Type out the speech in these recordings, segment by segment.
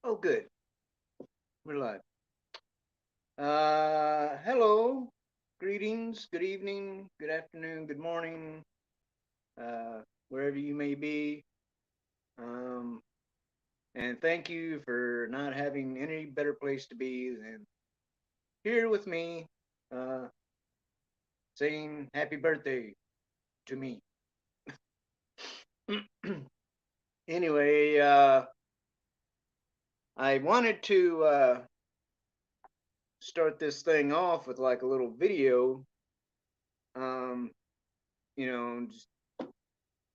Oh, good. We're live. Hello. Greetings. Good evening. Good afternoon. Good morning. Wherever you may be. Um, and thank you for not having any better place to be than here with me, uh, saying happy birthday to me. Anyway, I wanted to start this thing off with like a little video. Um, just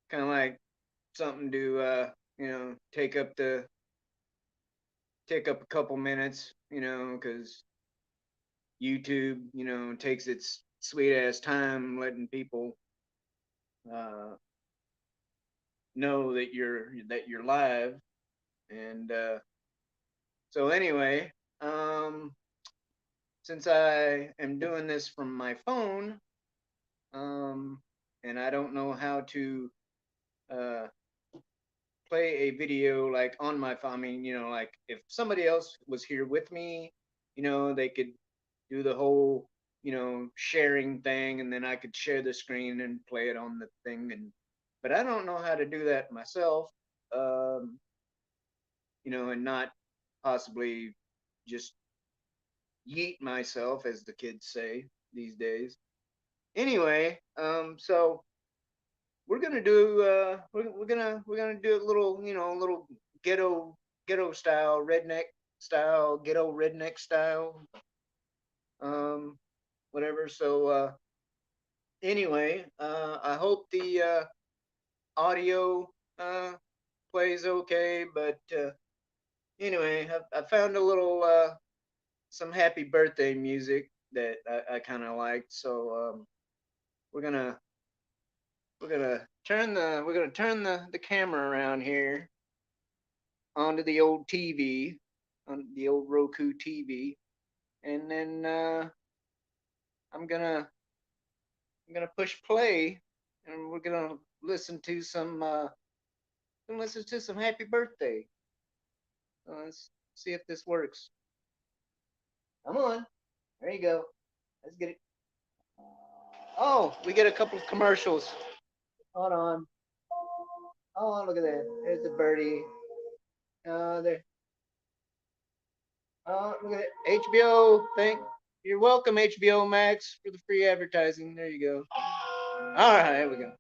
kind of like something to take up a couple minutes, because YouTube, takes its sweet ass time letting people uh, know that you're live, and so anyway, um, since I am doing this from my phone, um, and I don't know how to uh, play a video like on my phone. I mean, like if somebody else was here with me, they could do the whole, sharing thing, and then I could share the screen and play it on the thing. But I don't know how to do that myself. Um, and not possibly just yeet myself, as the kids say these days. Anyway, so we're gonna do a little, little ghetto ghetto style, redneck style, um, whatever. So anyway, I hope the audio uh, plays okay. But anyway, I found a little some happy birthday music that I kind of liked. So we're gonna we're gonna turn the camera around here onto the old TV, on the old Roku TV, and then I'm gonna I'm gonna push play, and we're gonna listen to some happy birthday. Let's see if this works. Come on, there you go. Let's get it. Oh, we get a couple of commercials. Hold on. Oh, look at that. There's the birdie. There. Oh, look at it. HBO. You're welcome, HBO Max, for the free advertising. There you go. All right, here we go.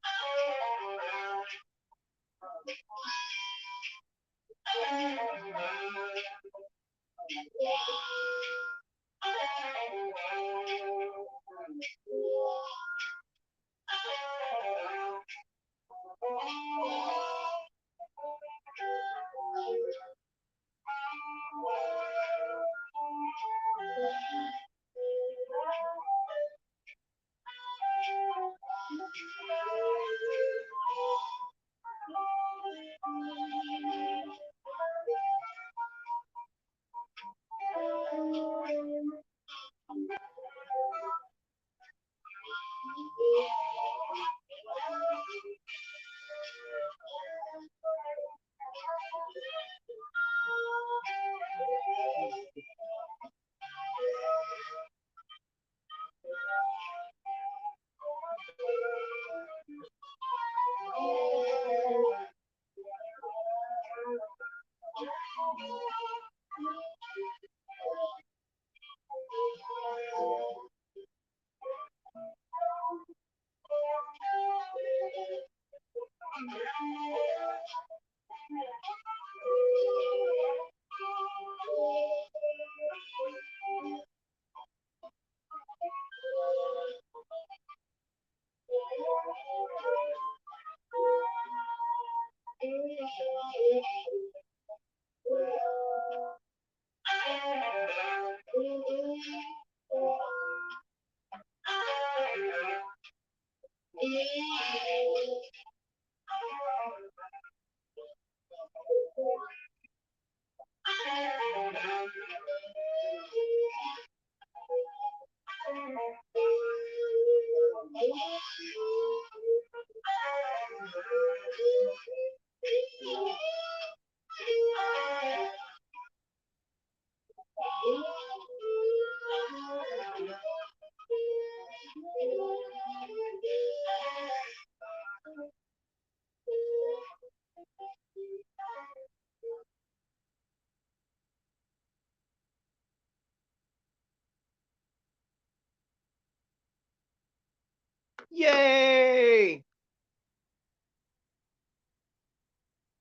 Yay!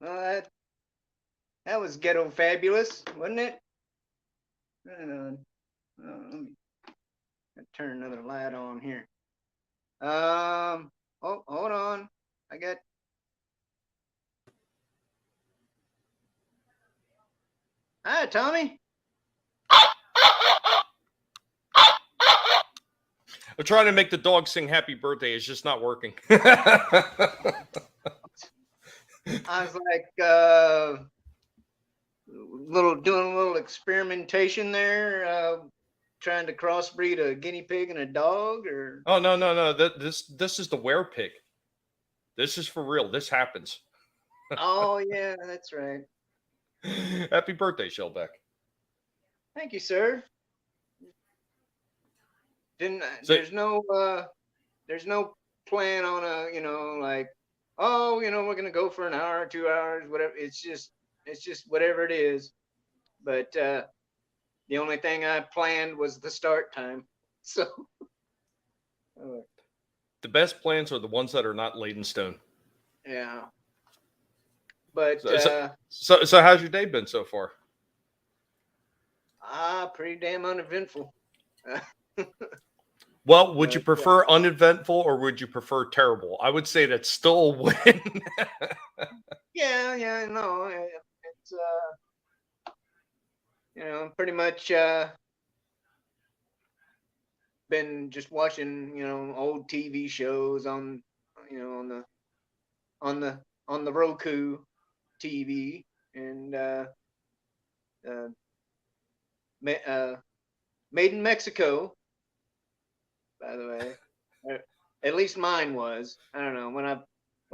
Well, that was ghetto fabulous, wasn't it? Let me turn another light on here. Oh, hold on. I got. Hi, Tommy. I'm trying to make the dog sing happy birthday. It's just not working. I was like, doing a little experimentation there, trying to crossbreed a guinea pig and a dog, or Oh, no. This is the were pig. This is for real. This happens. oh yeah, that's right. Happy birthday, Shellback. Thank you, sir. Didn't So, there's no plan on like, oh, we're gonna go for an hour, 2 hours, whatever. It's just whatever it is. But the only thing I planned was the start time. So the best plans are the ones that are not laid in stone. yeah. But So how's your day been so far? pretty damn uneventful. Well, would you prefer uneventful or would you prefer terrible? I would say that's still a win. Yeah, no, it's pretty much been just watching, old TV shows on, on the on the Roku TV, and uh, uh, made in Mexico, by the way. At least mine was. I don't know, when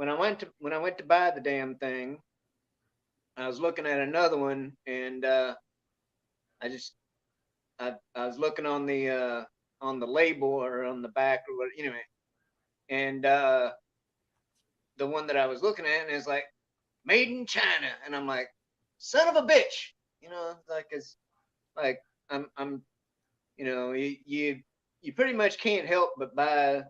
I went to buy the damn thing, I was looking at another one, and I just I was looking on the label or on the back or what, anyway, and the one that I was looking at, and it's like made in China, and I'm like, son of a bitch, like it's like I'm you pretty much can't help but buy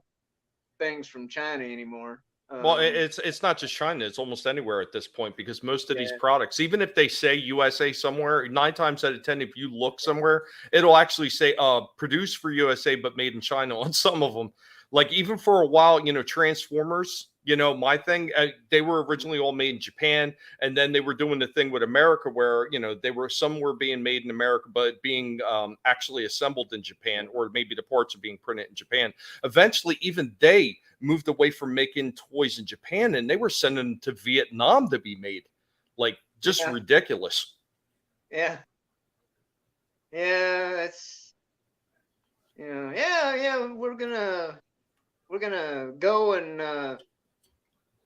things from China anymore. Well, it's not just China; it's almost anywhere at this point because most of these Yeah, products, even if they say USA somewhere, 9 times out of 10, if you look somewhere, it'll actually say "produced for USA but made in China" on some of them. Like even for a while, Transformers. My thing, they were originally all made in Japan, and then they were doing the thing with America where some were being made in America, but being actually assembled in Japan, or maybe the parts are being printed in Japan. Eventually, even they moved away from making toys in Japan and they were sending them to Vietnam to be made. Like just yeah, ridiculous. yeah, yeah. That's yeah. We're gonna go and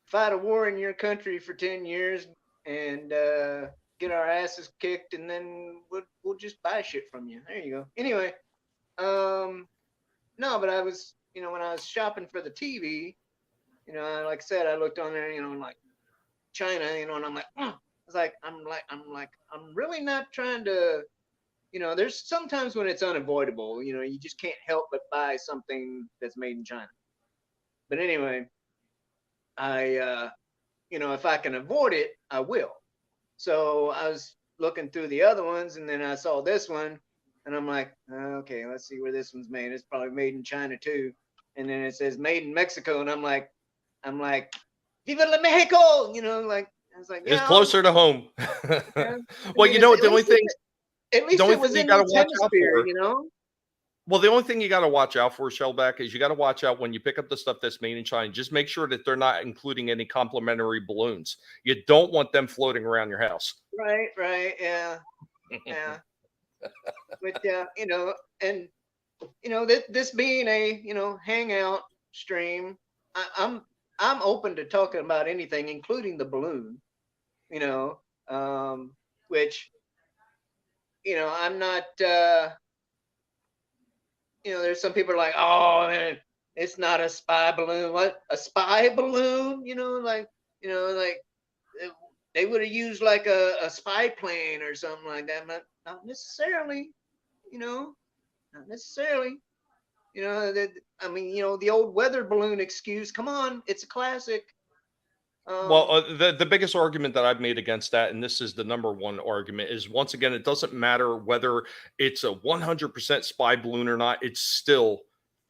fight a war in your country for 10 years and get our asses kicked, and then we'll just buy shit from you. There you go. Anyway, no, but I was when I was shopping for the TV, like I said, I looked on there, and like China, and I'm like, I was like, I'm really not trying to. There's sometimes when it's unavoidable. You just can't help but buy something that's made in China. But anyway, I if I can avoid it, I will. So I was looking through the other ones, and then I saw this one, and I'm like, okay, let's see where this one's made. It's probably made in China too. And then it says made in Mexico, and I'm like, Viva la Mexico! Like I was like, It's yeah, closer to home. yeah. I Well, mean, it's, the only thing at the least only it thing was you in got to this watch out for. hemisphere. Well, the only thing you got to watch out for, Shellback, is you got to watch out when you pick up the stuff that's made in China. Just make sure that they're not including any complimentary balloons. You don't want them floating around your house. Right, yeah, yeah. But and this being a hangout stream, I'm open to talking about anything, including the balloon. You know, which I'm not. There's some people are like, oh man, it's not a spy balloon. What, a spy balloon? Like uh, they would have used like a spy plane or something like that. Not necessarily. You know, not necessarily. You know that, I mean, the old weather balloon excuse. Come on, it's a classic. Well, Um, the biggest argument that I've made against that, and this is the number one argument, is once again, it doesn't matter whether it's a 100% spy balloon or not. It's still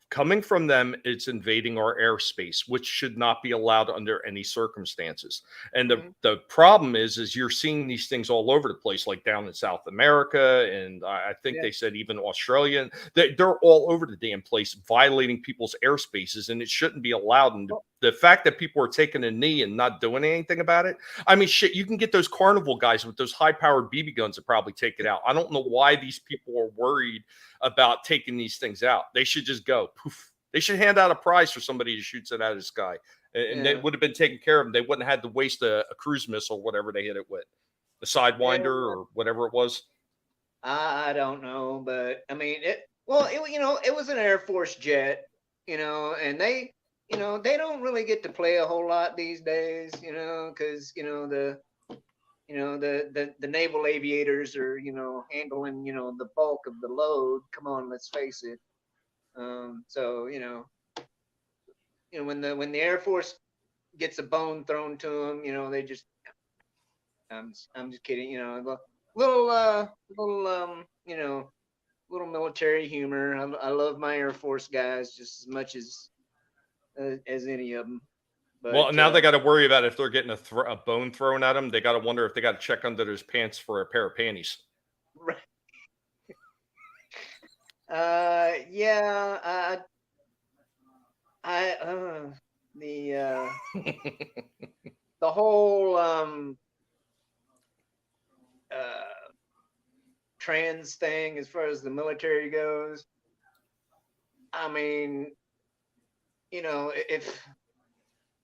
coming from them. It's invading our airspace, which should not be allowed under any circumstances. And the mhm, the problem is you're seeing these things all over the place, like down in South America, and I think yeah. they said even Australia. They're all over the damn place, violating people's airspaces, and it shouldn't be allowed. And Well, the fact that people are taking a knee and not doing anything about it. I mean, shit, you can get those carnival guys with those high powered BB guns to probably take it out. I don't know why these people are worried about taking these things out. They should just go poof. They should hand out a prize for somebody who shoots it out of the sky, and they yeah, would have been taken care of. Them. They wouldn't have had to waste a cruise missile, whatever they hit it with, the yeah. Sidewinder or whatever it was. I don't know, but I mean it. Well, it was an Air Force jet, and they don't really get to play a whole lot these days, because the naval aviators are handling the bulk of the load. Come on, let's face it. So when the Air Force gets a bone thrown to them, they just I'm just kidding, little little little military humor. I love my Air Force guys just as much as any of them. Well, But now they got to worry about if they're getting a bone thrown at them. They got to wonder if they got to check under those pants for a pair of panties. yeah, I the the whole uh trans thing as far as the military goes. I mean, if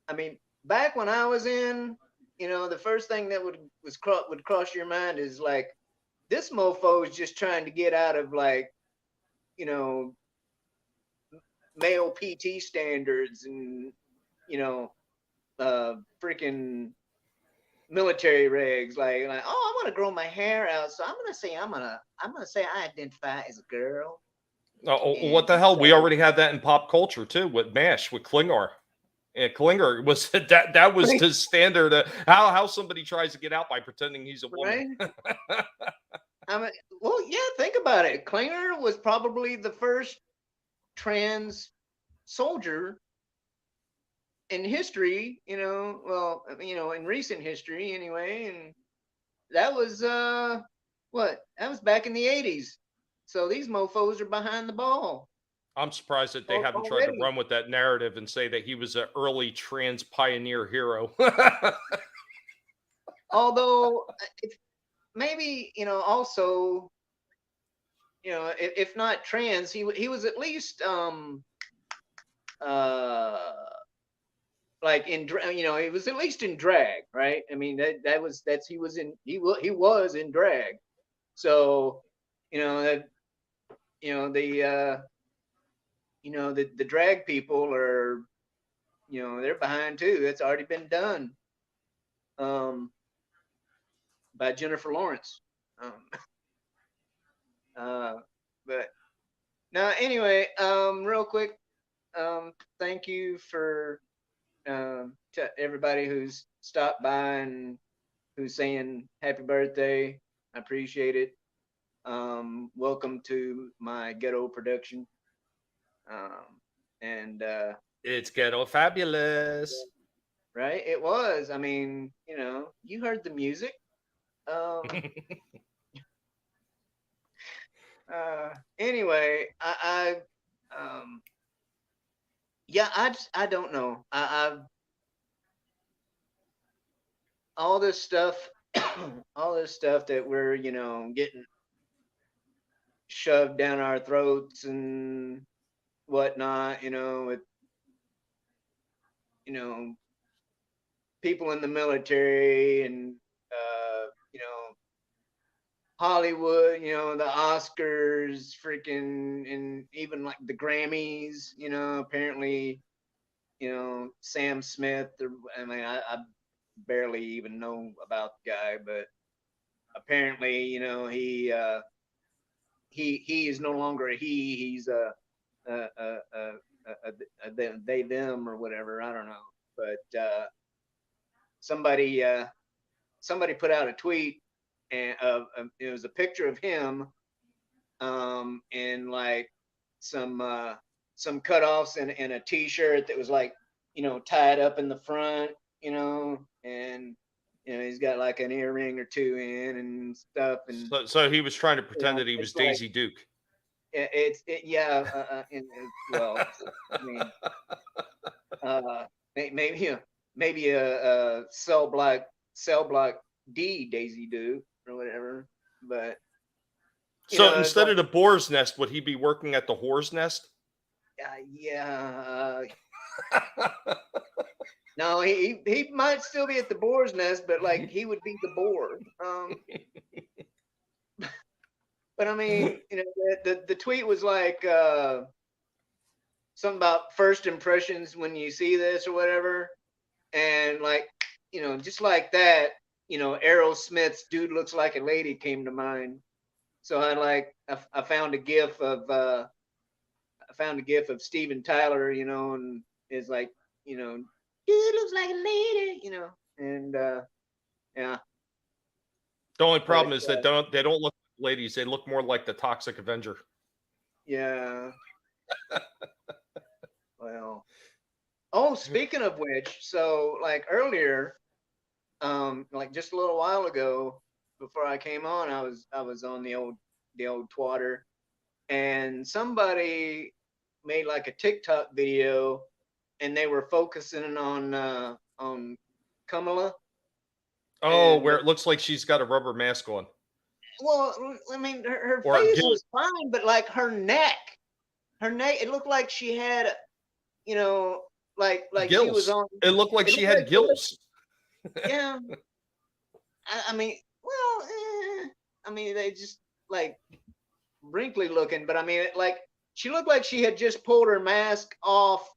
I mean back when I was in, the first thing that would cross your mind is like this mofo is just trying to get out of like you know male PT standards and you know freaking military regs like oh I want to grow my hair out so I'm gonna say I identify as a girl What the and hell? We so already had that in pop culture too with Mash with Klingar. And Klinger was that was the standard. How somebody tries to get out by pretending he's a woman. right. I mean, well, yeah, think about it. Klinger was probably the first trans soldier in history, well, in recent history anyway, and that was what? That was back in the 80s. So these mofos are behind the ball I'm surprised that they haven't tried to already. run with that narrative and say that he was an early trans pioneer hero. Although if maybe, also, if not trans, he was at least uh like he was at least in drag, right? I mean that's he was in drag. So, that the the drag people are they're behind too. That's already been done um by Jennifer Lawrence. Um uh but now anyway, real quick, thank you for to everybody who's stopped by and who's saying happy birthday. I appreciate it. Welcome to my ghetto production. And It's ghetto fabulous. right, it was. I mean, you heard the music. Um, anyway, yeah, I don't know. I all this stuff, all this stuff that we're getting shoved down our throats and whatnot. With you know people in the military and you know Hollywood, the Oscars, freaking, and even like the Grammys. Apparently, Sam Smith. I mean, I barely even know about the guy, but apparently, he is no longer a he. He's they them or whatever. I don't know, but somebody somebody put out a tweet and it was a picture of him in like some some cutoffs and a t-shirt that was like tied up in the front, and he's got like an earring or two in and stuff, and So he was trying to pretend that he was it's like Daisy Duke. yeah, well, I mean, maybe maybe a cell block D Daisy Duke or whatever, but So it's instead like of the boar's nest, would he be working at the whore's nest? yeah. No, he might still be at the boar's nest, but like he would be the boar. But I mean, the tweet was like something about first impressions when you see this or whatever, and like just like that, Aerosmith's "Dude Looks Like a Lady" came to mind. So I found a gif of Steven Tyler, and it's like, dude looks like a lady, and yeah, The only but problem is that they don't look like ladies. They look more like the Toxic Avenger. yeah, well, oh, speaking of which, so like earlier, like just a little while ago, before I came on, I was on the old twatter, and somebody made like a TikTok video, and they were focusing on Kamala, Oh, and where it looks like she's got a rubber mask on, well, I mean, her or a face gill, was fine, but like her neck, it looked like she had, you know, like she was gills. on. It looked like It she looked like had gills. yeah. I mean, well, I mean, they just like wrinkly looking, but I mean, like she looked like she had just pulled her mask off,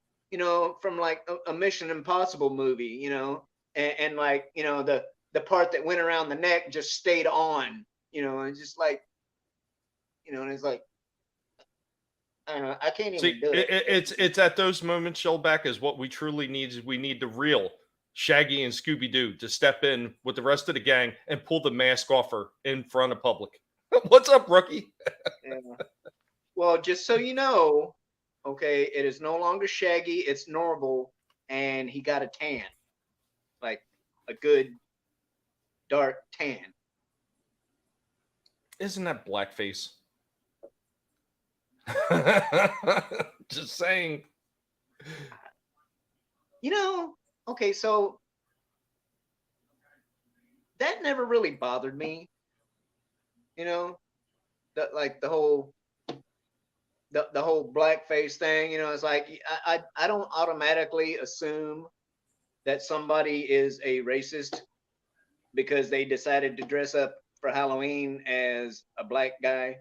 from like a Mission Impossible movie, and like the part that went around the neck just stayed on, and just like, and it's like I don't know, I can't See, even do it. it's at those moments, Shellback, is what we truly need. Is we need the real Shaggy and Scooby Doo to step in with the rest of the gang and pull the mask off her in front of public. What's up, rookie? Yeah. Well, just so you know, okay, it is no longer Shaggy, it's Norval, and he got a tan, like a good dark tan. Isn't that blackface? Just saying. Okay, so that never really bothered me, that like the whole blackface thing, it's like I don't automatically assume that somebody is a racist because they decided to dress up for Halloween as a black guy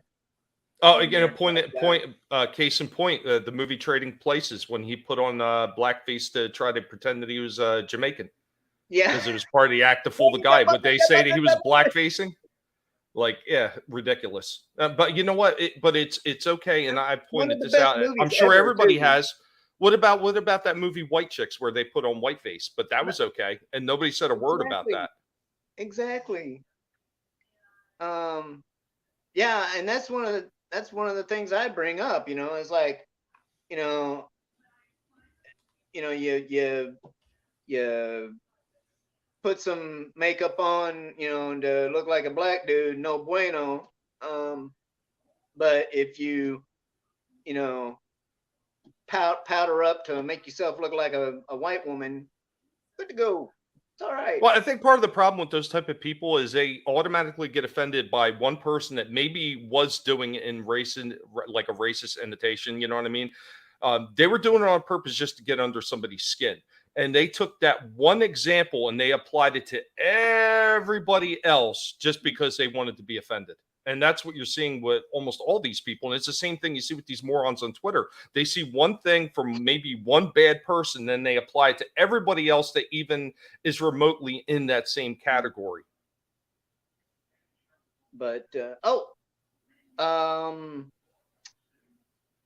Oh, when again, a they're a point, black guy. case in point, the movie Trading Places, when he put on blackface to try to pretend that he was Jamaican Yeah. because it was part of the act to fool the guy. Would they say that he was blackfacing? Like, yeah, ridiculous. But you know what? But it's okay, and I One pointed of the this best out. I'm movies sure ever, everybody too. has. What about that movie White Chicks where they put on whiteface? But that was okay, and nobody said a word about Exactly. that. Exactly. Um, yeah, and that's one of the things I bring up. It's like, you know, you put some makeup on, to look like a black dude, no bueno. But if you know, powder up to make yourself look like a white woman, good to go. It's all right. Well, I think part of the problem with those type of people is they automatically get offended by one person that maybe was doing it in like a racist imitation. You know what I mean? They were doing it on purpose just to get under somebody's skin, and they took that one example and they applied it to everybody else just because they wanted to be offended. And that's what you're seeing with almost all these people. And it's the same thing you see with these morons on Twitter. They see one thing from maybe one bad person, then they apply it to everybody else that even is remotely in that same category. But um,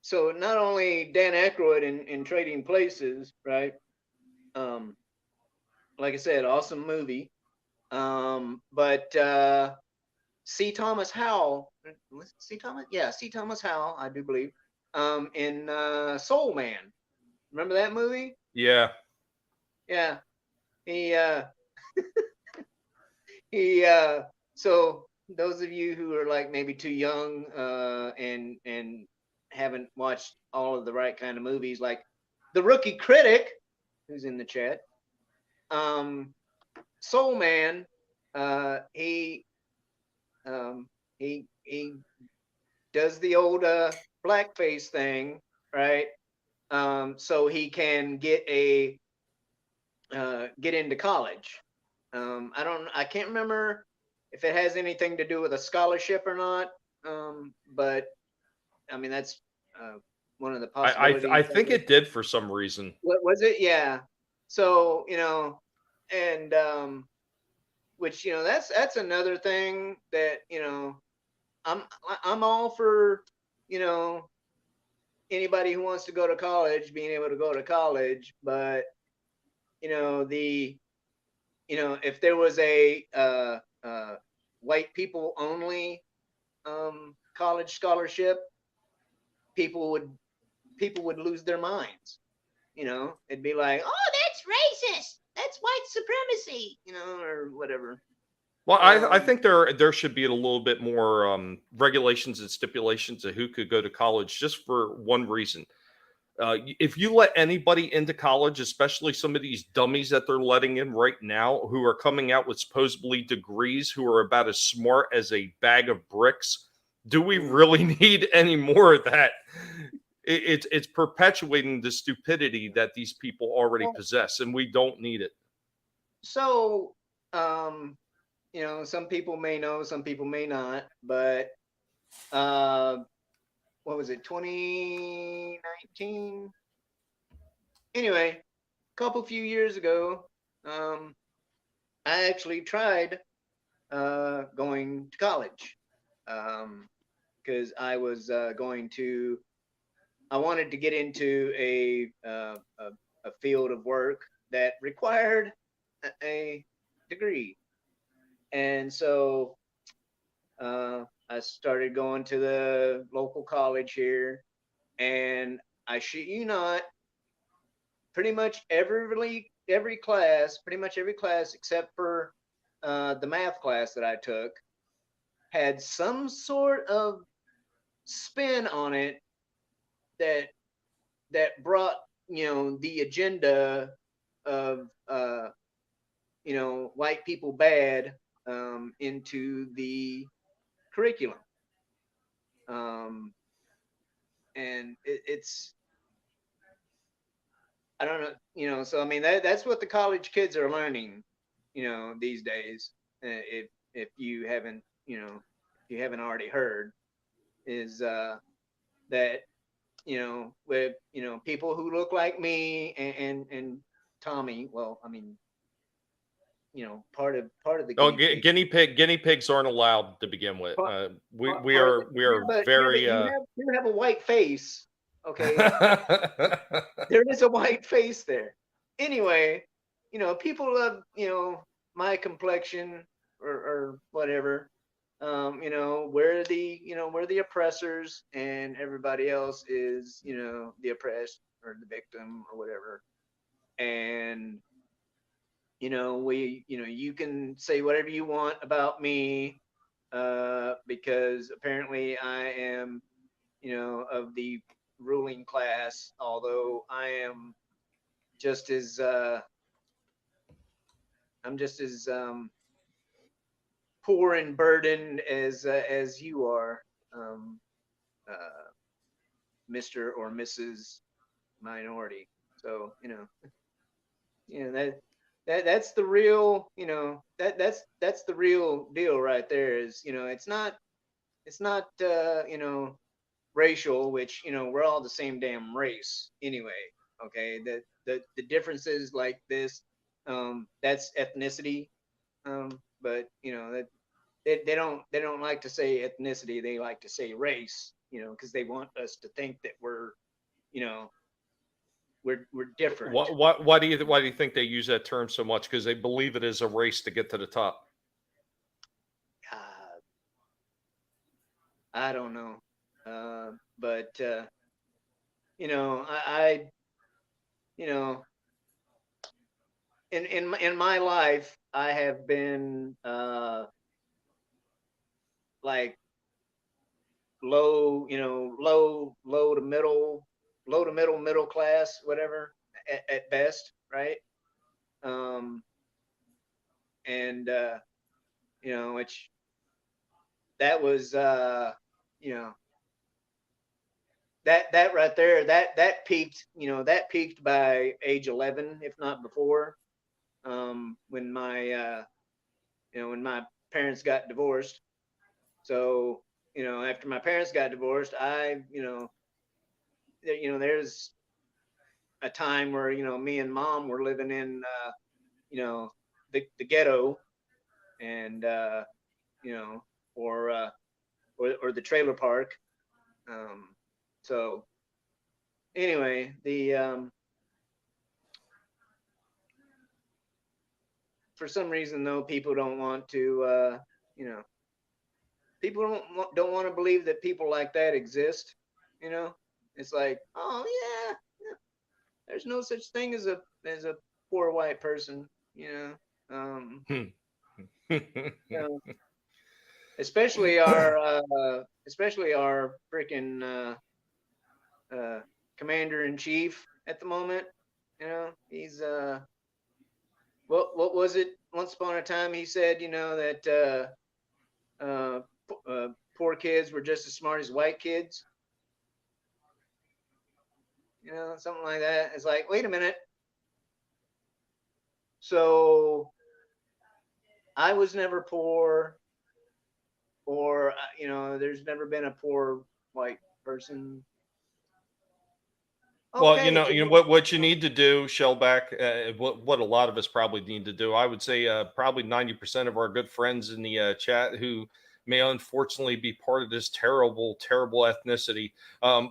so not only Dan Aykroyd in Trading Places, right? Um, like I said, awesome movie. But C. Thomas Howell, C. Thomas, yeah, C. Thomas Howell, I do believe, in Soul Man. Remember that movie? Yeah. Yeah, he he. So those of you who are like maybe too young and haven't watched all of the right kind of movies, like the Rookie Critic, who's in the chat, um, Soul Man, uh, he he does the old blackface thing, right? So he can get into college. I can't remember if it has anything to do with a scholarship or not. But I mean, that's uh, one of the I possibilities. think it did for some reason. What was it? Yeah. So and which that's another thing that I'm I'm all for you know anybody who wants to go to college being able to go to college, but the if there was a white people only college scholarship, people would people would lose their minds. It'd be like, oh, that's racist, that's white supremacy, or whatever. Well, I um think there should be a little bit more regulations and stipulations of who could go to college, just for one reason. If you let anybody into college, especially some of these dummies that they're letting in right now, who are coming out with supposedly degrees, who are about as smart as a bag of bricks, do we really need any more of that? It's perpetuating the stupidity that these people already well, possess, and we don't need it. so um some people may know, some people may not, but uh what was it, 2019? Anyway, a couple few years ago, um I actually tried going to college, because I was going to. I wanted to get into a field of work that required a degree, and so I started going to the local college here, and I shit you not, pretty much every class except for the math class that I took had some sort of spin on it that brought the agenda of white people bad into the curriculum. um, and it's I don't know, so I mean that's what the college kids are learning these days. If you haven't already heard, is that with people who look like me and Tommy. Well, I mean, part of the Oh, guinea pig. guinea pigs aren't allowed to begin with. Part, We part of are it, we yeah, are but very you have a white face. Okay, there is a white face there. Anyway, people love my complexion or whatever. We're the oppressors, and everybody else is the oppressed or the victim or whatever. And you can say whatever you want about me, because apparently I am of the ruling class, although I am just as I'm just as poor and burdened as you are, um, uh, Mr. or Mrs. Minority. So that's the real that's the real deal right there. Is it's not racial, which we're all the same damn race anyway. Okay, the differences like this, that's ethnicity. But that they don't like to say ethnicity, they like to say race. because they want us to think that we're, we're different. Why do you think they use that term so much? Because they believe it is a race to get to the top. Uh, I don't know, but I you know, in my life, I have been like low, low to middle class, whatever, at best, right? Um, and which that was, you know, that right there, that peaked, that peaked by age 11, if not before, when my parents got divorced. So, after my parents got divorced, there's a time where, me and mom were living in, you know, the ghetto, and, you know, or, or the trailer park. So anyway, for some reason though, people don't want to, people don't want to believe that people like that exist. It's like, oh yeah, there's no such thing as a poor white person. Hmm. You know, especially our freaking commander in chief at the moment. He's what was it? Once upon a time, he said, that poor kids were just as smart as white kids. Something like that. It's like, wait a minute. So I was never poor, or there's never been a poor white person. Well, Okay, what you need to do, Shellback, what a lot of us probably need to do. I would say probably 90% of our good friends in the chat who may unfortunately be part of this terrible, terrible ethnicity.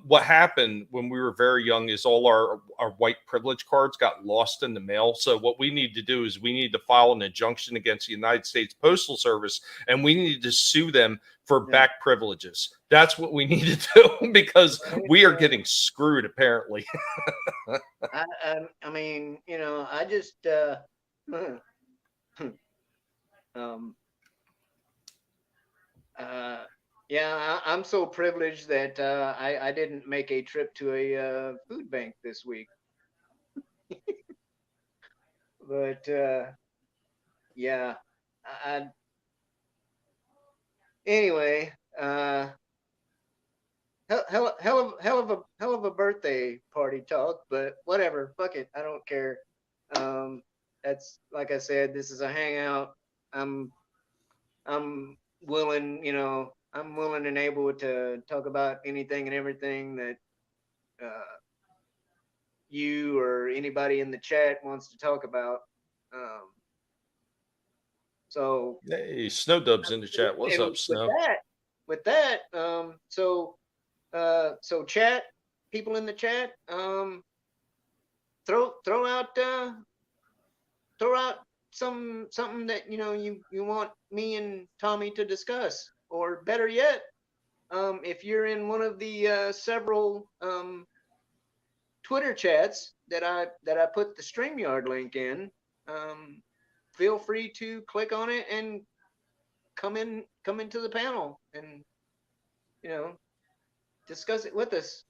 What happened when we were very young is all our white privilege cards got lost in the mail. So what we need to do is we need to file an injunction against the United States Postal Service, and we need to sue them for Yeah. back privileges. That's what we need to do because we are getting screwed apparently. I mean, I just um yeah, I'm so privileged that I didn't make a trip to a food bank this week. But yeah, anyway, hell of a birthday party talk, but whatever, fuck it, I don't care. Um, that's, like I said, this is a hangout. I'm I'm willing, I'm willing and able to talk about anything and everything that uh, you or anybody in the chat wants to talk about. Um, so Hey, Snow Dub's in the chat. What's and up, Snow? with that, so chat, people in the chat, throw out something that you want me and Tommy to discuss, or better yet, if you're in one of the several Twitter chats that I put the StreamYard link in, feel free to click on it and come into the panel and you know discuss it with us.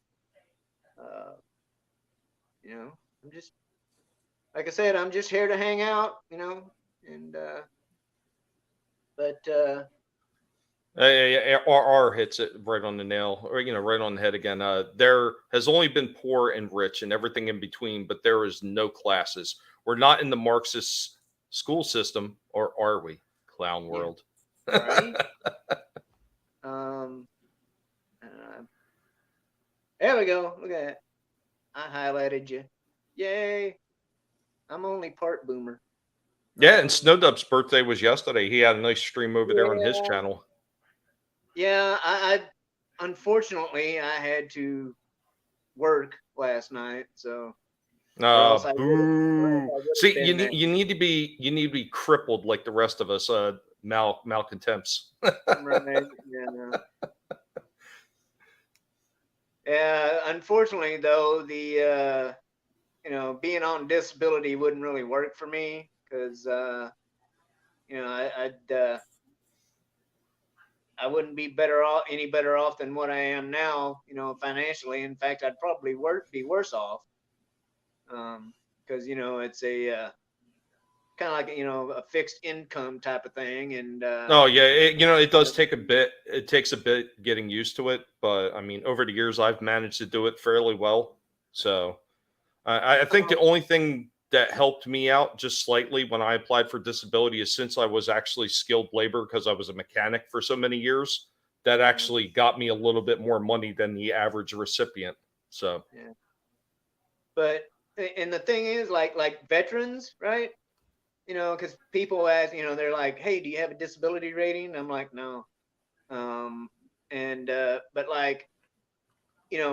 Uh, I'm just, like I said, I'm just here to hang out, and but RR hits it right on the nail, or right on the head again. There has only been poor and rich and everything in between, but there is no classes. We're not in the Marxist school system, or are we? Clown yeah, world. right. um, uh, there we go. Look at that. I highlighted you. Yay! I'm only part boomer. Yeah, and Snowdub's birthday was yesterday. He had a nice stream over there on his Yeah, channel. yeah. unfortunately, I had to work last night, so or else I Boo. would have See, been there. you need to be crippled like the rest of us, malcontents. Right. Yeah. Yeah. Unfortunately, though, the being on disability wouldn't really work for me because I wouldn't be any better off than what I am now, financially. In fact, I'd probably be worse off, because it's a kind of like a fixed income type of thing, and Oh yeah, it does take a bit. It takes a bit getting used to it, but I mean, over the years, I've managed to do it fairly well. So I think the um, only thing that helped me out just slightly when I applied for disability is since I was actually skilled labor because I was a mechanic for so many years, that yeah, actually got me a little bit more money than the average recipient. So yeah. But and the thing is, like veterans, right? Because people ask, they're like, "Hey, do you have a disability rating?" I'm like, "No." Um, and but like,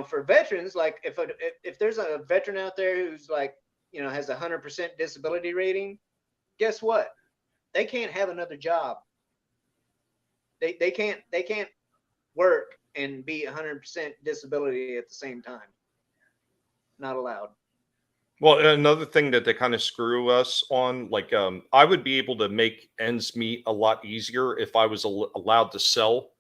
for veterans, like if there's a veteran out there who's like, has 100% disability rating, guess what? They can't have another job. They can't work and be 100% disability at the same time. Not allowed. well, another thing that they kind of screw us on, like, I would be able to make ends meet a lot easier if I was allowed to sell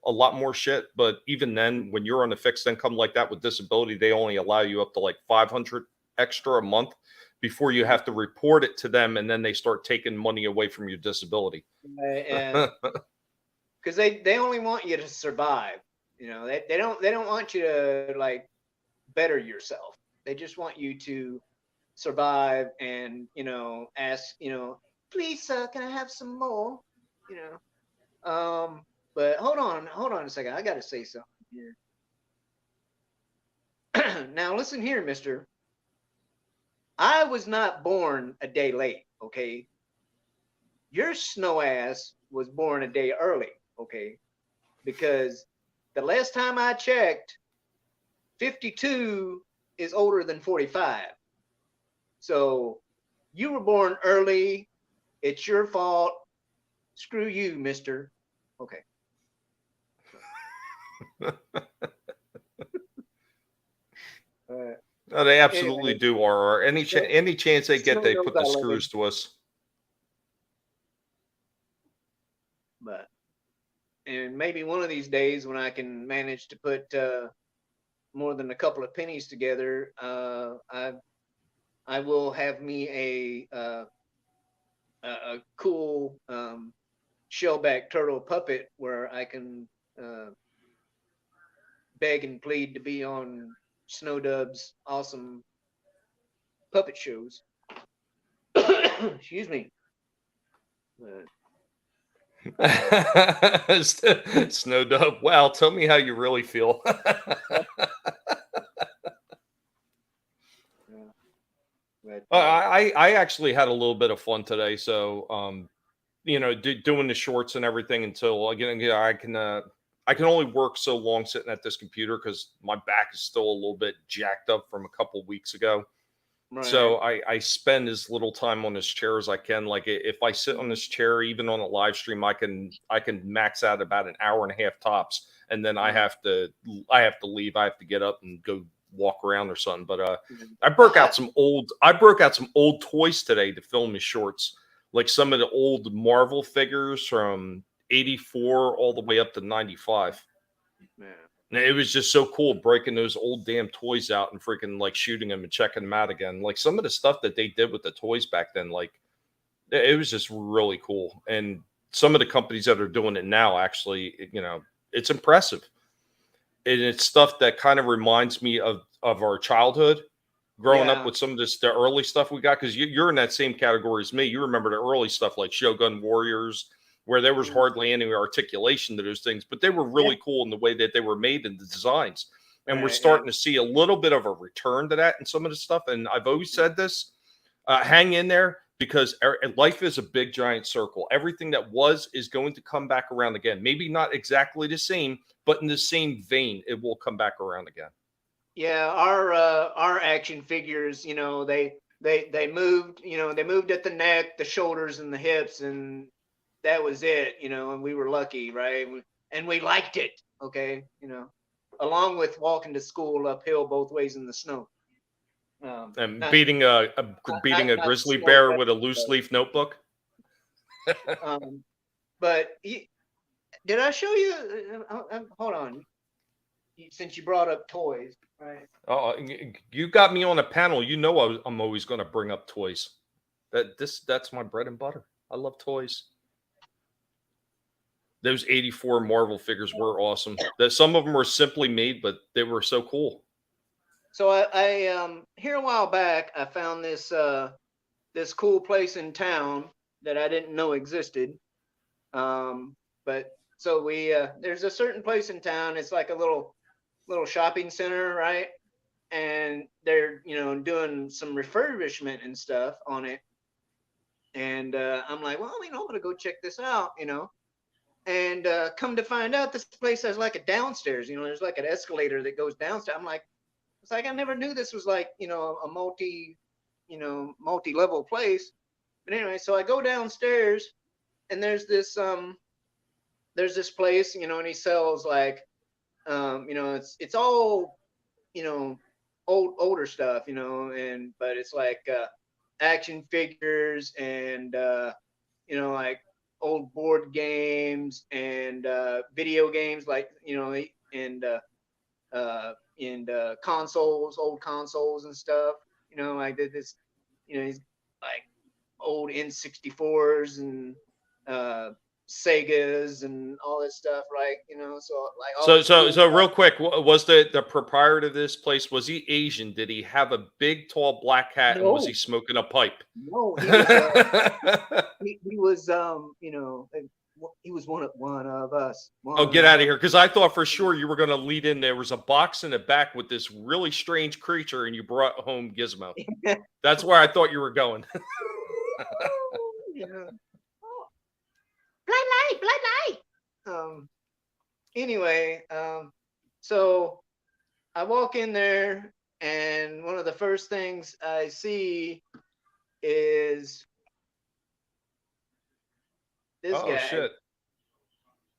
a lot more shit. But even then, when you're on a fixed income like that with disability, they only allow you up to like 500 extra a month before you have to report it to them, and then they start taking money away from your disability. And because they only want you to survive. They don't want you to like better yourself. They just want you to survive and ask, please sir, can I have some more? You but hold on a second. I got to say something here. Now listen here, mister. I was not born a day late, okay? Your snow ass was born a day early, okay? Because the last time I checked, 52 is older than 45. So you were born early. It's your fault. Screw you, mister. Okay. Uh, No, they absolutely anyway, do. Or any chance they get, snow they knows put I the love him. screws to us. But and maybe one of these days when I can manage to put more than a couple of pennies together, I will have me a cool shellback turtle puppet where I can uh, beg and plead to be on Snow Dub's awesome puppet shows. Excuse me. Uh, Snow Dove. Wow, tell me how you really feel. yeah, but I actually had a little bit of fun today. So doing the shorts and everything until again, I can only work so long sitting at this computer because my back is still a little bit jacked up from a couple weeks ago. right. So I spend as little time on this chair as I can. Like if I sit on this chair, even on a live stream, I can max out about an hour and a half tops, and then Right. I have to leave. I have to get up and go walk around or something. But Mhm. I, I broke out some old toys today to film my shorts, like some of the old Marvel figures from '84 all the way up to '95. yeah. And it was just so cool breaking those old damn toys out and freaking like shooting them and checking them out again. Like some of the stuff that they did with the toys back then, like it was just really cool. And some of the companies that are doing it now, actually, it's impressive. And it's stuff that kind of reminds me of our childhood growing up Yeah. with some of the early stuff we got, because you're in that same category as me. You remember the early stuff like Shogun Warriors, where there was Mm, hardly any articulation to those things, but they were yeah. really cool in the way that they were made and the designs. And we're Right. Yeah. starting to see a little bit of a return to that in some of the stuff. And I've always said this: hang in there. because life is a big giant circle. Everything that was is going to come back around again. Maybe not exactly the same, but in the same vein, it will come back around again. Yeah, our action figures, you know, they moved, you know, they moved at the neck, the shoulders, and the hips, and that was it, you know, and we were lucky, right? And we liked it, okay, you know, along with walking to school uphill both ways in the snow. And Not beating a not the grizzly snow bear with a wrecking, loose leaf notebook. um, but did I show you? Hold on, since you brought up toys, right? Oh, you got me on a panel. You know I'm always going to bring up toys. That's my bread and butter. I love toys. Those 84 Marvel figures were awesome. Some of them were simply made, but they were so cool. So I here a while back I found this cool place in town that I didn't know existed. But so we there's a certain place in town. It's like a little shopping center, right? And they're, you know, doing some refurbishment and stuff on it. And I'm like, well, you know, I'm gonna go check this out, you know. And come to find out, this place has like a downstairs. You know, there's like an escalator that goes downstairs. I'm like, it's like I never knew this was like, you know, a multi-level place. But anyway, so I go downstairs and there's this place, you know, and he sells like you know, it's all, you know, older stuff, you know, and but it's like action figures and you know, like old board games and video games, like, you know, and consoles, old consoles and stuff. You know, like this, you know, he's like old N64s and Segas and all this stuff, right? You know, so like all So, this so, cool so, stuff. real quick, was the proprietor of this place, was he Asian? Did he have a big, tall black hat, and was he No, smoking a pipe? no, he was you know, he was one of us, Oh, one get out of of us. here! Because I thought for sure you were going to lead in. There was a box in the back with this really strange creature, and you brought home Gizmo. That's where I thought you were going. Yeah. Oh, blind light. Anyway, so I walk in there, and one of the first things I see is this Oh guy, shit!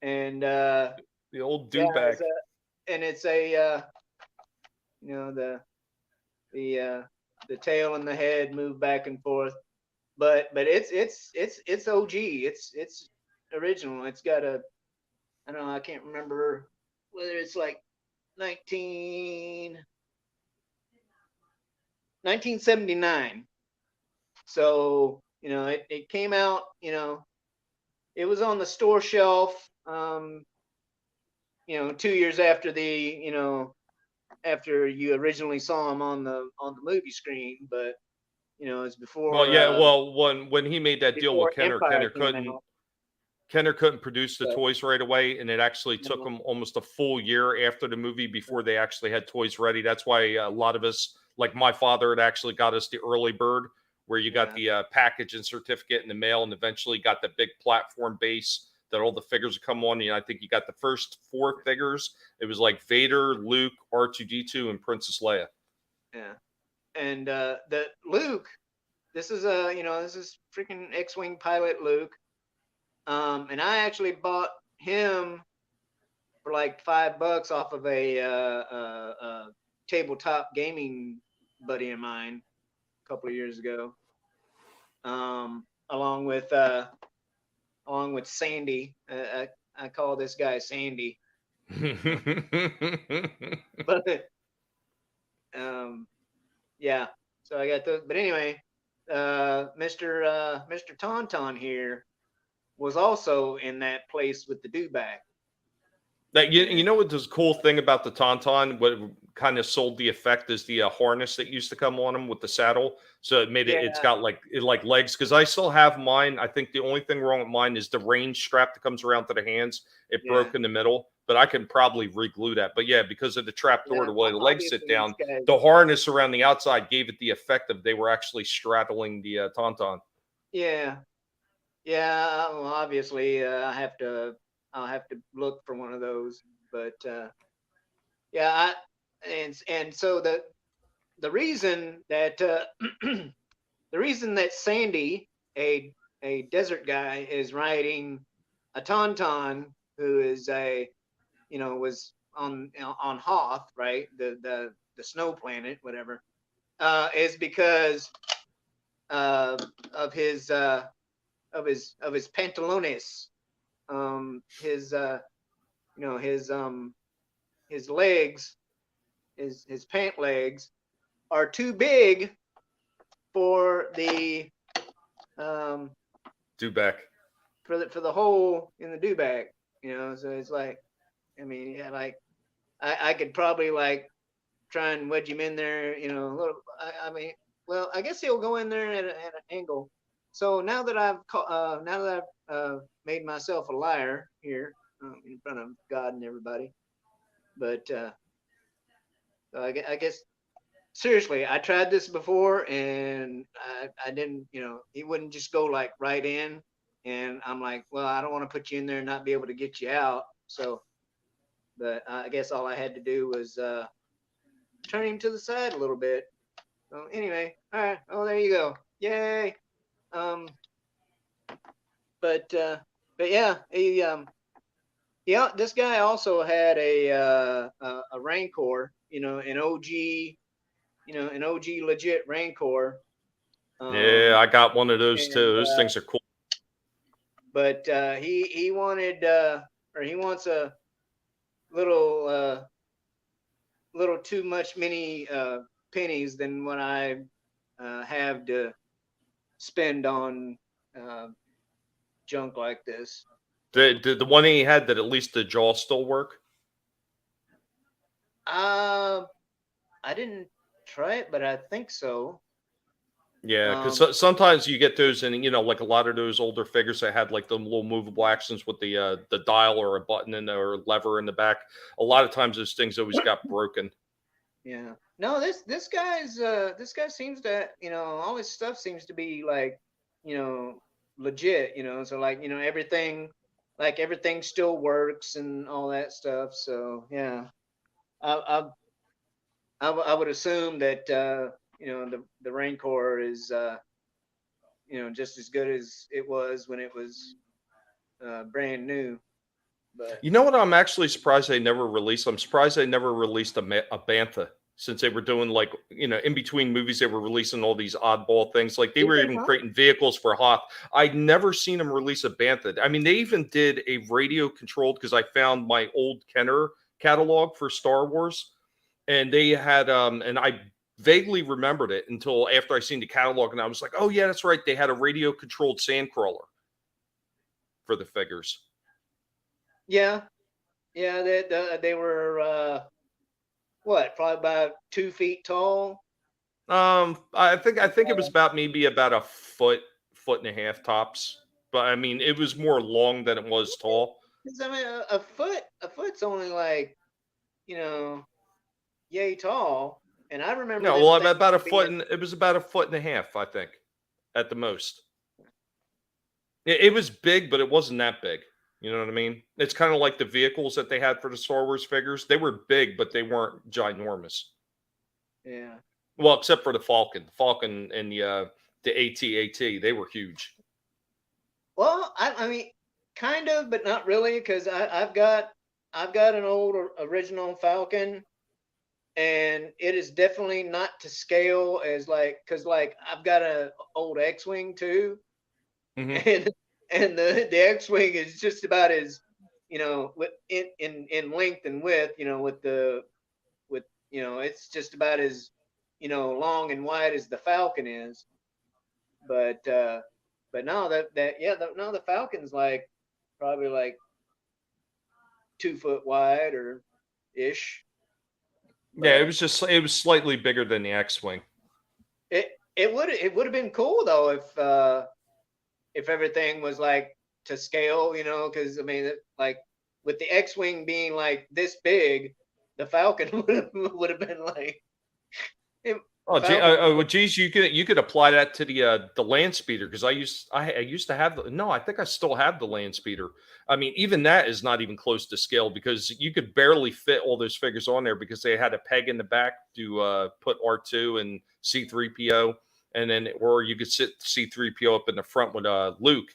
and The old yeah, dewback. it's a you know, the tail and the head move back and forth, but it's OG, it's original. It's got a, I don't know, I can't remember whether it's like 1979. So, you know, it came out, you know, it was on the store shelf, you know, 2 years after you know, after you originally saw him on the movie screen, but you know, it's Well, yeah. Well, when he made that deal with before Kenner, Empire came out. Kenner couldn't produce the But, toys right away, and it actually you took know, them almost a full year after the movie before they actually had toys ready. That's why a lot of us, like my father, had actually got us the early bird, where you got yeah, the package and certificate in the mail, and eventually got the big platform base that all the figures would come on. And I think you got the first 4 figures. It was like Vader, Luke, R2D2, and Princess Leia. yeah. And the Luke, this is you know, this is freaking X-wing pilot Luke. And I actually bought him for like $5 off of a tabletop gaming buddy of mine a couple of years ago. Um, along with Sandy. I call this guy Sandy. But yeah. So I got those. But anyway, Mr. Tauntaun here was also in that place with the dewback. That you And know what the cool thing about the Tauntaun, what kind of sold the effect is the harness that used to come on them with the saddle. So it made yeah, it's got like legs. Because I still have mine. I think the only thing wrong with mine is the range strap that comes around to the hands. It yeah, broke in the middle, but I can probably re-glue that. But yeah, because of the trap door, yeah. the way the legs sit Obviously, these down, guys. the harness around the outside gave it the effect of they were actually straddling the Tauntaun. Yeah, yeah. Well, obviously, I'll have to look for one of those. But yeah, and so the reason that the reason that Sandy, a desert guy, is riding a tauntaun, who is a was on Hoth, right? The snow planet, whatever, is because uh, of his pantalones. His his legs, his pant legs are too big for the um, Dubek. for the hole in the dewback. So it's like, I mean, yeah, like I could probably like try and wedge him in there, a little. I mean, well, I guess he'll go in there at an angle. So now that I've made myself a liar here, in front of God and everybody, but so I guess seriously, I tried this before and I didn't, he wouldn't just go like right in, and I'm like, well, I don't want to put you in there and not be able to get you out. So, but I guess all I had to do was turn him to the side a little bit. So anyway, all right. Oh, there you go. Yay. Um, but yeah, yeah. This guy also had a Rancor, an OG, an OG legit Rancor. Yeah, Um, I got one of those and too. Those things are cool. but he wanted or he wants a little little too much many pennies than what I have to spend on uh, junk like this. So The one he had, that at least the jaw still work. uh, I didn't try it, but I think so. Yeah, because Um, sometimes you get those, and like a lot of those older figures that had like the little movable actions with the dial or a button in there or a lever in the back. A lot of times those things always got broken. yeah. No, this guy seems to, all his stuff seems to be like, you know, legit, so like, everything still works and all that stuff. So yeah. I I would assume that the Rancor is just as good as it was when it was brand new. But You know what? I'm actually surprised they never released. I'm surprised they never released a bantha, since they were doing like in between movies they were releasing all these oddball things. Like they did were they even not? creating vehicles for Hoth. I'd never seen them release a bantha. I mean, they even did a radio controlled, because I found my old Kenner catalog for Star Wars, and they had and I vaguely remembered it until after I seen the catalog, and I was like, oh yeah, that's right. They had a radio controlled sandcrawler for the figures. Yeah, yeah. They were what, probably about 2 feet tall. I think it was about maybe about a foot and a half tops. But I mean, it was more long than it was tall. 'Cause, I mean, a foot's only like, you know yay tall, and I remember No, them well, things about a foot, being. and it was about a foot and a half, I think, at the most. It was big, but it wasn't that big. You know what I mean? It's kind of like the vehicles that they had for the Star Wars figures. They were big, but they weren't ginormous. Yeah. Well, except for the Falcon. The Falcon and the AT-AT, they were huge. Well, I mean, kind of, but not really, because I've got an old original Falcon, and it is definitely not to scale as like, because like I've got a old X-wing too, Hmm. and the X-wing is just about as, with in length and width, with it's just about as long and wide as the Falcon is, but no, no, the Falcon's like probably like 2 foot wide or ish. Yeah, But it was slightly bigger than the X-wing. it would have been cool though if everything was like to scale, because I mean, like with the X-wing being like this big, the Falcon would have been like it, The Oh, Falcon was well, geez, you could apply that to the land speeder because I used to have no, I think I still have the land speeder. I mean, even that is not even close to scale because you could barely fit all those figures on there because they had a peg in the back to put R2 and C3PO, and then or you could sit C3PO up in the front with Luke,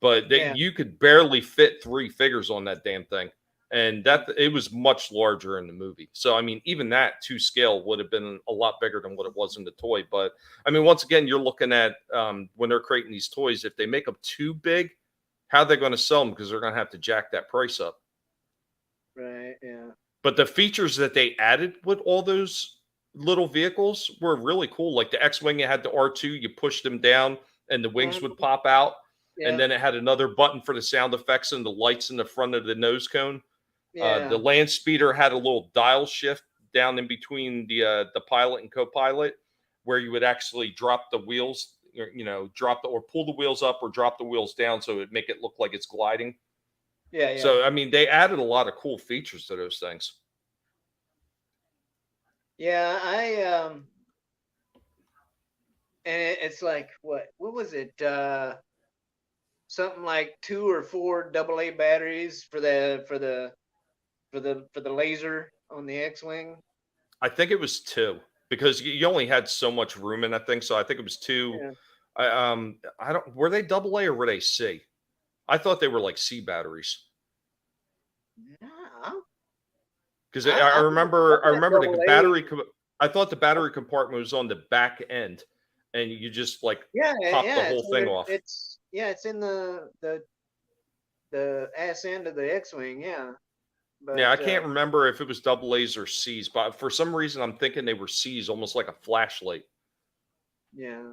but yeah, you could barely fit three figures on that damn thing, and yeah, that it was much larger in the movie. So I mean, even that to scale would have been a lot bigger than what it was in the toy. But I mean, once again, you're looking at when they're creating these toys, if they make them too big, how are they going to sell them? Because they're going to have to jack that price up. right, yeah. But the features that they added with all those little vehicles were really cool. Like the X-wing, it had the R2, you pushed them down, and the wings would Mhm. pop out. And Yeah, then it had another button for the sound effects and the lights in the front of the nose cone. The yeah, land speeder had a little dial shift down in between the pilot and co-pilot, where you would actually drop the wheels, or, drop or pull the wheels up or drop the wheels down, so it'd make it look like it's gliding. yeah, yeah, So I mean, they added a lot of cool features to those things. yeah. And it's like what was it? Something like 2 or 4 AA batteries for the laser on the X-wing. I think it was two because you only had so much room in that thing. So I think it was two. Yeah, I don't. Were they double A or were they C? I thought they were like C batteries. yeah. Because I, I I've remember, I got remember double A. I thought the battery compartment was on the back end, and you just like Yeah, pop the yeah. whole thing off. It's in the ass end of the X-wing. Yeah, Yeah, but I can't remember if it was double A's or C's, but for some reason I'm thinking they were C's, almost like a flashlight. yeah.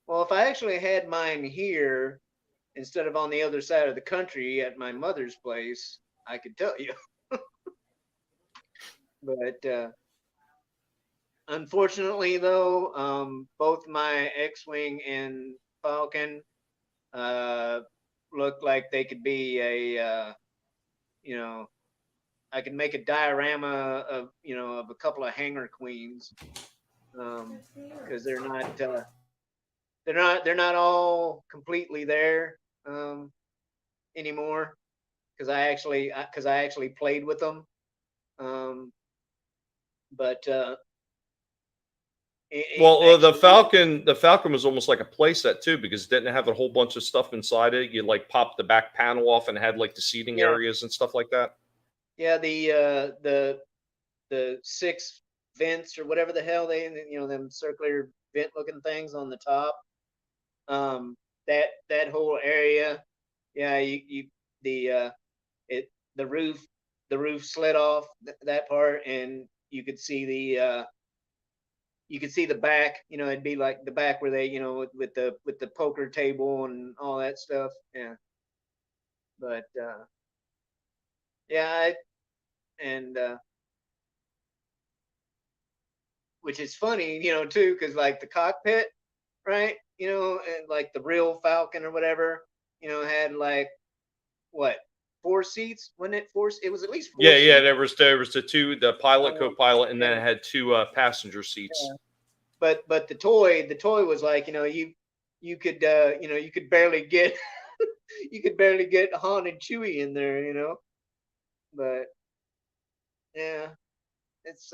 Well, if I actually had mine here instead of on the other side of the country at my mother's place, I could tell you. But unfortunately, though, both my X-wing and Falcon uh, look like they could be you know, I could make a diorama of, of a couple of hangar queens, because they're not all completely there anymore. Because I actually played with them, um, but Well, actually, The Falcon was almost like a playset too because it didn't have a whole bunch of stuff inside it. You like pop the back panel off and it had like the seating yeah, areas and stuff like that. yeah, the 6 vents or whatever the hell them circular vent looking things on the top. Um, that whole area, yeah, you the it the roof slid off that part, and you could see the back. It'd be like the back where they, with the poker table and all that stuff. Yeah, but yeah, and which is funny, too, because like the cockpit, right? And like the real Falcon or whatever, had like what 4 seats? Wasn't it four? It was at least four Yeah, yeah. seats. There was the pilot, co-pilot, and then Yeah, it had two passenger yeah. seats. But the toy was like, you could barely get you could barely get Han and Chewie in there, But yeah, it's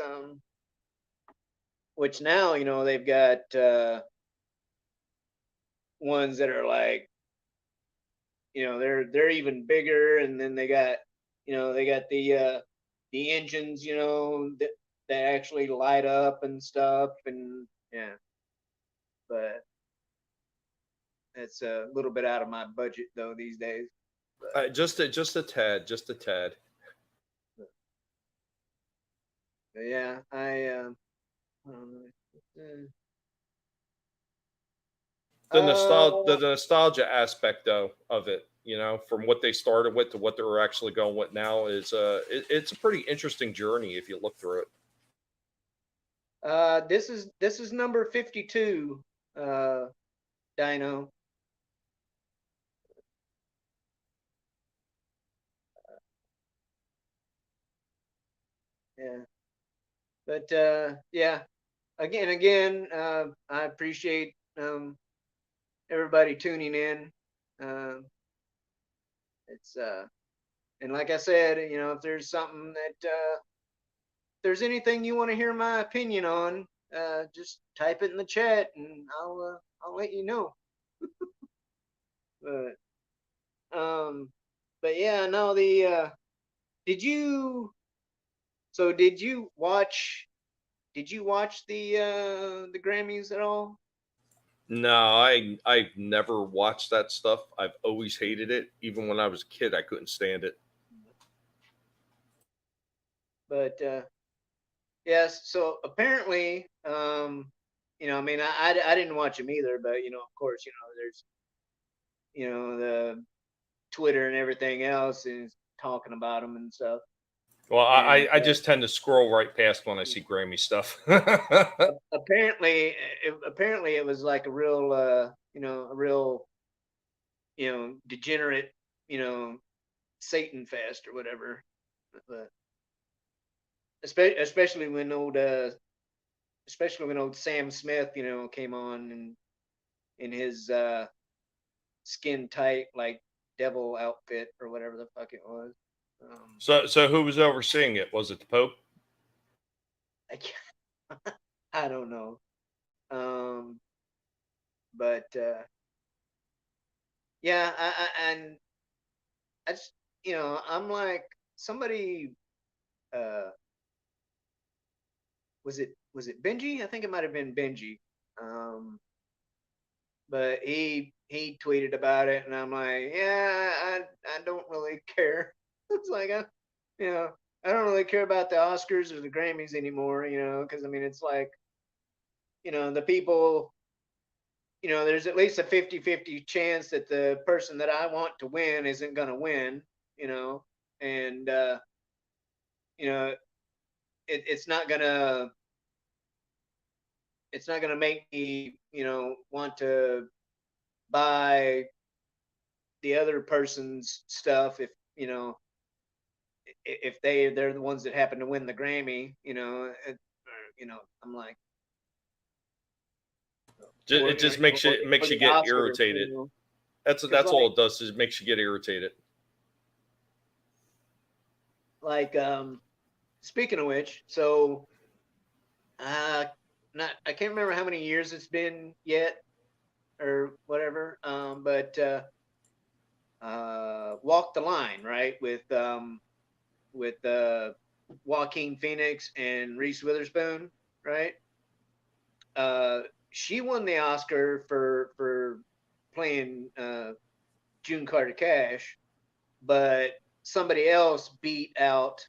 which now they've got ones that are like, they're even bigger, and then they got the engines, that actually light up and stuff, and yeah, but it's a little bit out of my budget though these days. Just a tad, just a tad. But yeah, I don't know. The Uh, nostalgia aspect though of it, from what they started with to what they're actually going with now is it's a pretty interesting journey if you look through it. this is number 52, uh, Dino. Yeah, but yeah. again, I appreciate everybody tuning in. Uh, it's and like I said, if there's something that if there's anything you want to hear my opinion on, just type it in the chat and I'll let you know. But but yeah, no, did you did you watch the Grammys at all? No, I've never watched that stuff. I've always hated it. Even when I was a kid, I couldn't stand it. But yes, so apparently, I mean, I didn't watch them either, but of course, there's the Twitter and everything else is talking about them and stuff. Well, And I just tend to scroll right past when I see Grammy stuff. apparently it was like a real, a real, degenerate, you know, Satan fest or whatever. But especially when old Sam Smith, came on and in his skin tight like devil outfit or whatever the fuck it was. So who was overseeing it? Was it the Pope? I I don't know. Um, but yeah, and I just I'm like somebody. Uh, was it Benji? I think it might have been Benji. Um, but he tweeted about it, and I'm like, yeah, I don't really care. It's like you know I don't really care about the Oscars or the Grammys anymore, because I mean it's like the people, there's at least a 50-50 chance that the person that I want to win isn't going to win, and you know it's not gonna make me want to buy the other person's stuff if they're the ones that happen to win the Grammy, I'm like, It just makes or you the get Oscar, irritated. because That's all it does is makes you get irritated. like speaking of which, so not I can't remember how many years it's been yet or whatever, but Walk the Line, right, with Joaquin Phoenix and Reese Witherspoon, right? She won the Oscar for playing June Carter Cash, but somebody else beat out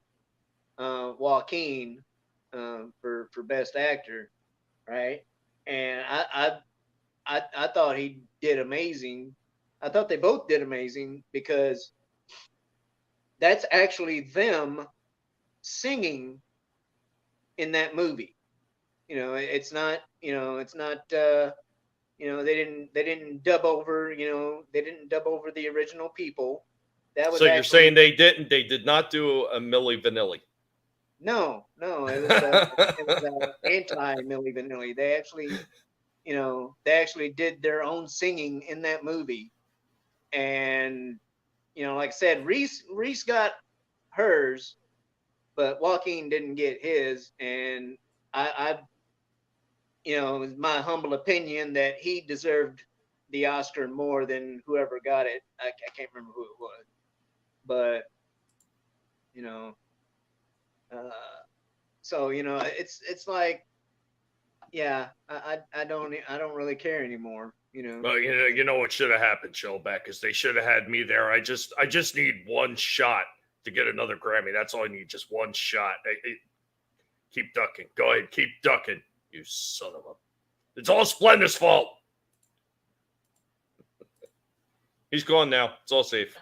Joaquin for Best Actor, right? And I thought he did amazing. I thought they both did amazing because that's actually them singing in that movie. It's not. They didn't dub over. They didn't dub over the original people. That So was you're actually saying they did not do a Milli Vanilli. no, no. It was anti Milli Vanilli. They actually did their own singing in that movie, and like I said, Reese got hers, but Joaquin didn't get his, and I it was my humble opinion that he deserved the Oscar more than whoever got it. I can't remember who it was, but you know, uh, so it's like, yeah, I don't really care anymore. Well, you know what should have happened, Shellback, is they should have had me there. I just need one shot to get another Grammy. That's all I need, just one shot. Keep ducking. Go ahead, keep ducking, you son of a. It's all Splendor's fault. He's gone now. It's all safe.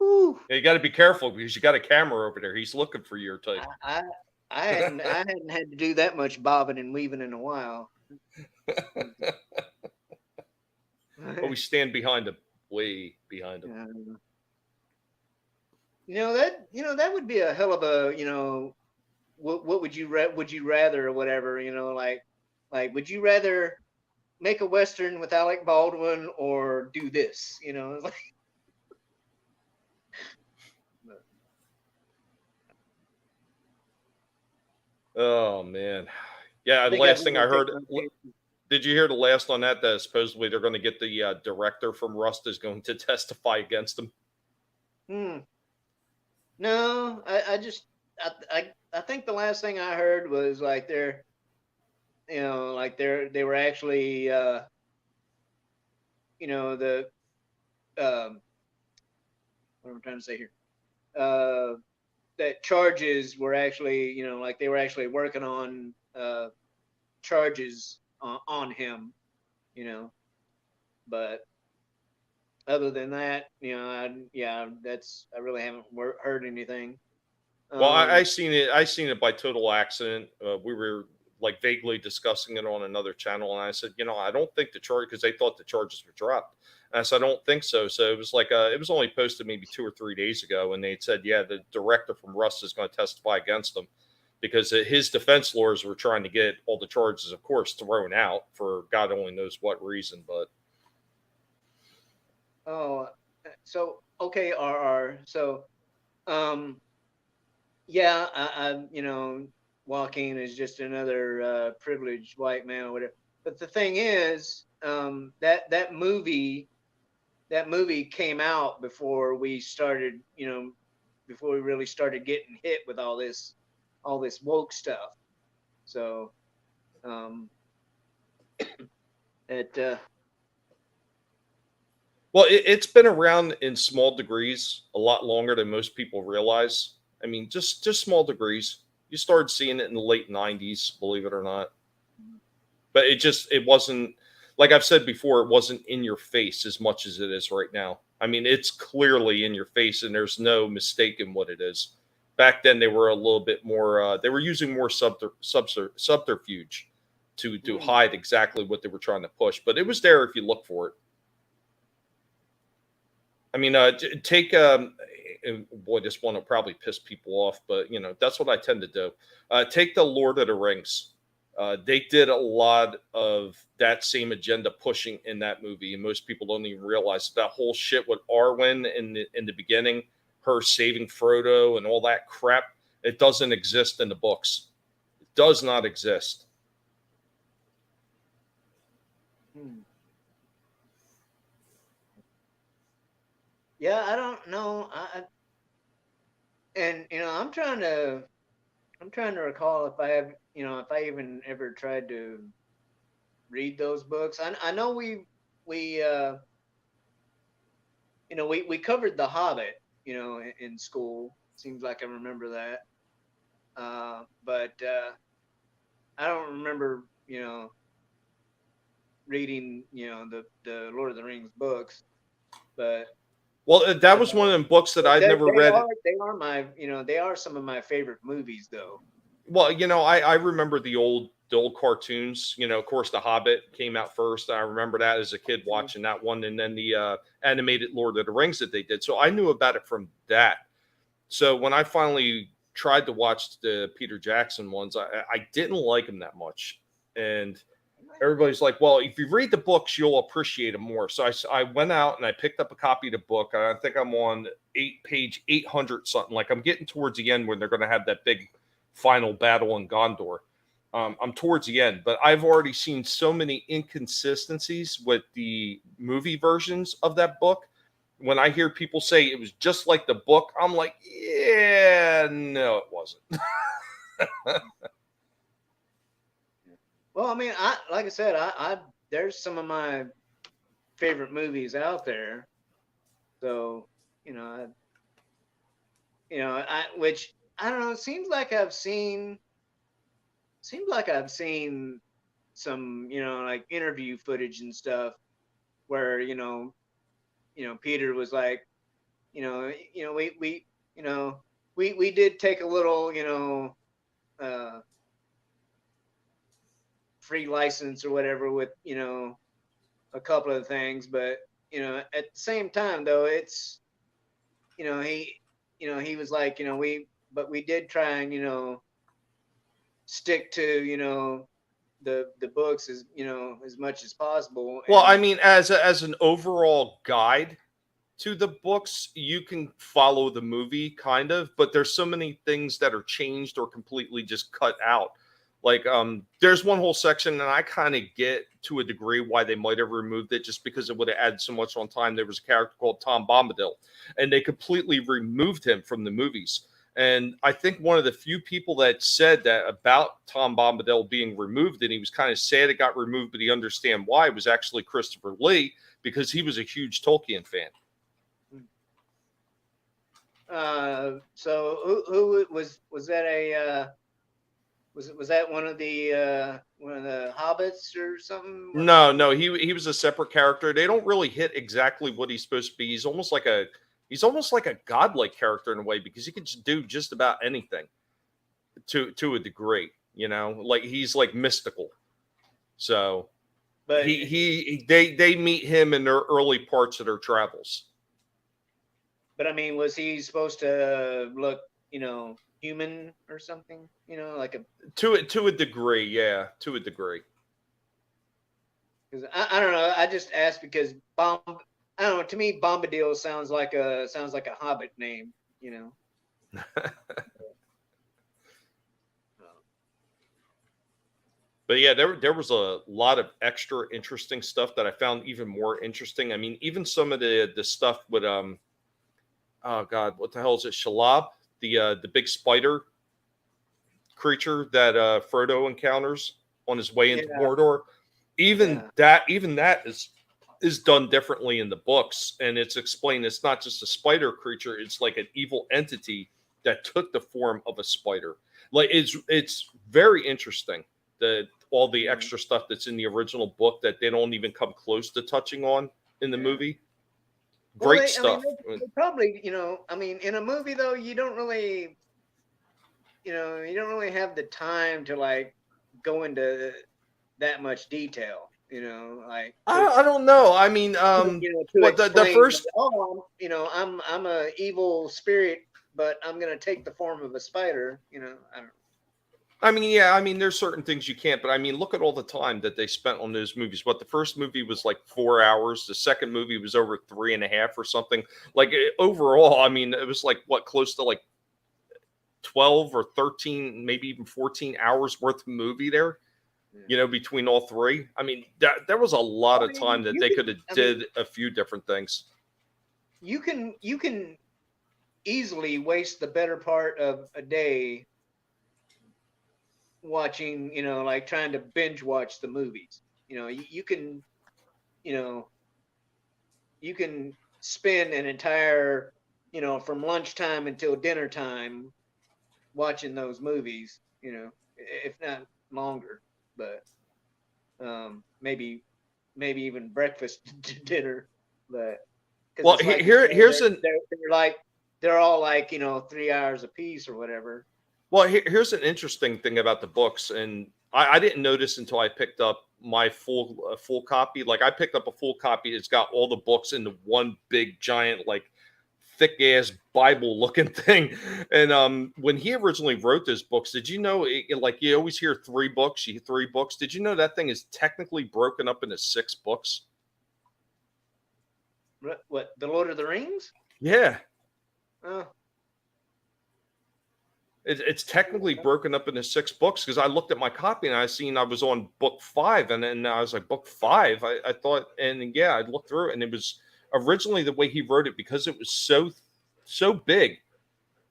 Yeah, you got to be careful because you got a camera over there. He's looking for your type. I hadn't had to do that much bobbing and weaving in a while. But we stand behind him, way behind him. That would be a hell of a what would you rather or whatever, like would you rather make a western with Alec Baldwin or do this, like, Oh man, yeah. I The think I'd last thing rather I take heard. my chances. Did you hear the last on that? That supposedly they're going to get the director from Rust is going to testify against them. Hmm. No, I just I think the last thing I heard was like they were actually the what am I trying to say here? Uh, that charges were actually, like they were actually working on charges on him, you know. But other than that, yeah, I really haven't heard anything. Well, I Um, seen it. I seen it by total accident. We were like vaguely discussing it on another channel, and I said, I don't think the charge because they thought the charges were dropped. And I said, I don't think so. So it was like it was only posted maybe 2 or 3 days ago, and they said, yeah, the director from Rust is going to testify against them because his defense lawyers were trying to get all the charges, of course, thrown out for God only knows what reason. But oh, so okay, RR. So, um, yeah, Joaquin is just another privileged white man or whatever. But the thing is, that movie came out before we started, before we really started getting hit with all this woke stuff. So, um, it well, it's been around in small degrees a lot longer than most people realize. I mean, just small degrees. You started seeing it in the late '90s, believe it or not. But it wasn't like I've said before. It wasn't in your face as much as it is right now. I mean, it's clearly in your face, and there's no mistaking what it is. Back then, they were a little bit more. They were using more subterfuge to mm, hide exactly what they were trying to push. But it was there if you look for it. I mean, take boy, this one will probably piss people off, but that's what I tend to do. Take the Lord of the Rings. They did a lot of that same agenda pushing in that movie, and most people don't even realize that whole shit with Arwen in the beginning, her saving Frodo and all that crap. It doesn't exist in the books. It does not exist. mm. Yeah, I don't know. And I'm trying to recall if I have, if I even ever tried to read those books. I know we we covered The Hobbit, in school. Seems like I remember that. But I don't remember, reading, the Lord of the Rings books. But Well, that uh, was one of them books that but I'd never read. they are my, they are some of my favorite movies though. Well, I remember the old cartoons. Of course, The Hobbit came out first. I remember that as a kid Mhm. watching that one, and then the animated Lord of the Rings that they did. So I knew about it from that. So when I finally tried to watch the Peter Jackson ones, I didn't like them that much, and everybody's like, "Well, if you read the books, you'll appreciate them more." So I went out and I picked up a copy of the book, and I think I'm on page 800 something. Like I'm getting towards the end when they're going to have that big final battle in Gondor. I'm towards the end, but I've already seen so many inconsistencies with the movie versions of that book. When I hear people say it was just like the book, I'm like, yeah, no, it wasn't. Well, I mean, I like I said, I there's some of my favorite movies out there. So, you know, I, I which I don't know. It seems like I've seen some, like interview footage and stuff where Peter was like, you know, we did take a little, uh, free license or whatever with, a couple of things, but at the same time though, it's he he was like, we did try and stick to, the books as, as much as possible. Well, I And mean, as an overall guide to the books, you can follow the movie kind of, but there's so many things that are changed or completely just cut out. Like there's one whole section, and I kind of get to a degree why they might have removed it, just because it would have added so much on time. There was a character called Tom Bombadil, and they completely removed him from the movies. And I think one of the few people that said that about Tom Bombadil being removed, and he was kind of sad it got removed, but he understand why, was actually Christopher Lee, because he was a huge Tolkien fan. so who was that was that one of the hobbits or something? No, he was a separate character. They don't really hit exactly what he's supposed to be. He's almost like a godlike character in a way, because he can just do just about anything to a degree. Like he's like mystical. So But they meet him in their early parts of their travels. I mean, was he supposed to look, human or something? Like a To a degree, yeah, to a degree. because I don't know. I just asked because I don't know. To me, Bombadil sounds like a Hobbit name. But yeah, there was a lot of extra interesting stuff that I found even more interesting. I mean, even some of the stuff with oh god, what the hell is it? Shalab, the big spider creature that Frodo encounters on his way into Yeah, Mordor. yeah. Even that is done differently in the books, and it's explained it's not just a spider creature; it's like an evil entity that took the form of a spider. Like it's very interesting that all the Mhm. extra stuff that's in the original book that they don't even come close to touching on in the Yeah. movie. Well, Great I mean, stuff. they probably, I mean, in a movie though, you don't really, you don't really have the time to like go into that much detail, like I don't know. I mean, to what the explain that, first oh, I'm a evil spirit, but I'm gonna take the form of a spider. I don't. I mean, yeah, I mean, there's certain things you can't, but I mean, look at all the time that they spent on those movies. What the first movie was like 4 hours, the second movie was over 3.5 or something. Like overall, I mean, it was like what close to like 12 or 13, maybe even 14 hours worth of movie there. Yeah. Between all three. I mean, there was a lot I of time mean, that they could have did a few different things. you can easily waste the better part of a day watching, like trying to binge watch the movies. You can, you know, you can spend an entire, from lunchtime until dinner time watching those movies, if not longer, but maybe even breakfast to dinner, but because Well, it's like you said, here's an they're all like 3 hours a piece or whatever. Well, here's an interesting thing about the books, and I didn't notice until I picked up my full copy. Like I picked up a full copy. It's got all the books in the one big giant like thick ass Bible looking thing. And when he originally wrote those books, did you know like you always hear three books? Did you know that thing is technically broken up into 6 books? What, the Lord of the Rings? Yeah. Oh, It's technically broken up into 6 books because I looked at my copy and I seen I was on book 5, and then I was like, book 5. I thought, and yeah, I looked through it, and it was originally the way he wrote it because it was so big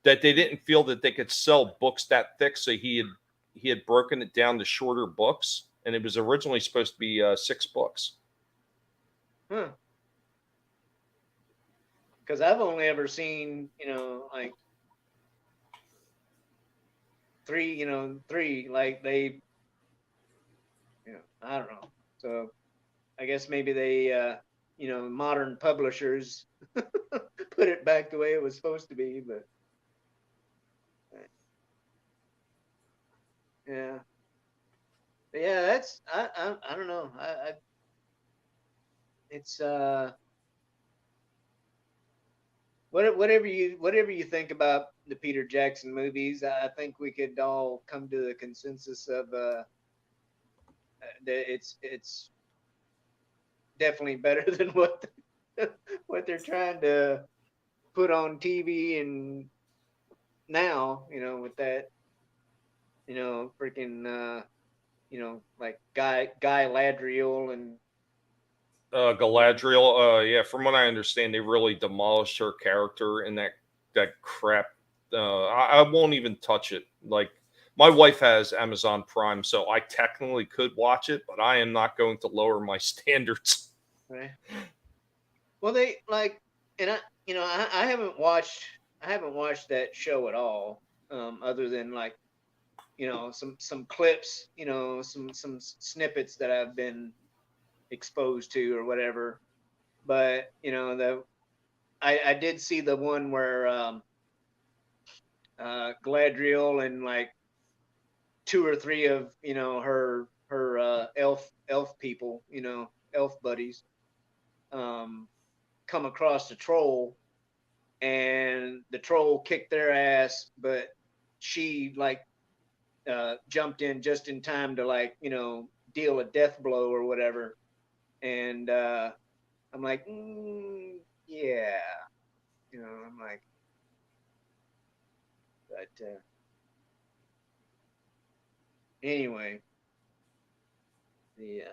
that they didn't feel that they could sell books that thick, so he had broken it down to shorter books, and it was originally supposed to be 6 books. huh. Because I've only ever seen, like three, like they, I don't know. So I guess maybe they, modern publishers put it back the way it was supposed to be, but yeah, but yeah, that's I don't know. I, it's whatever you think about the Peter Jackson movies, I think we could all come to the consensus of that it's definitely better than what they're trying to put on TV and now, with that, freaking like Guy Ladriel and you know, Galadriel. Yeah, from what I understand, they really demolished her character in that crap. I won't even touch it. Like my wife has Amazon Prime, so I technically could watch it, but I am not going to lower my standards. right? Well, they like, and I haven't watched that show at all, other than like some clips, some snippets that I've been exposed to or whatever. But I did see the one where Gladriel and like two or three of her elf people, elf buddies, um, come across the troll, and the troll kicked their ass, but she like jumped in just in time to like deal a death blow or whatever. And I'm like, yeah, I'm like, but anyway, the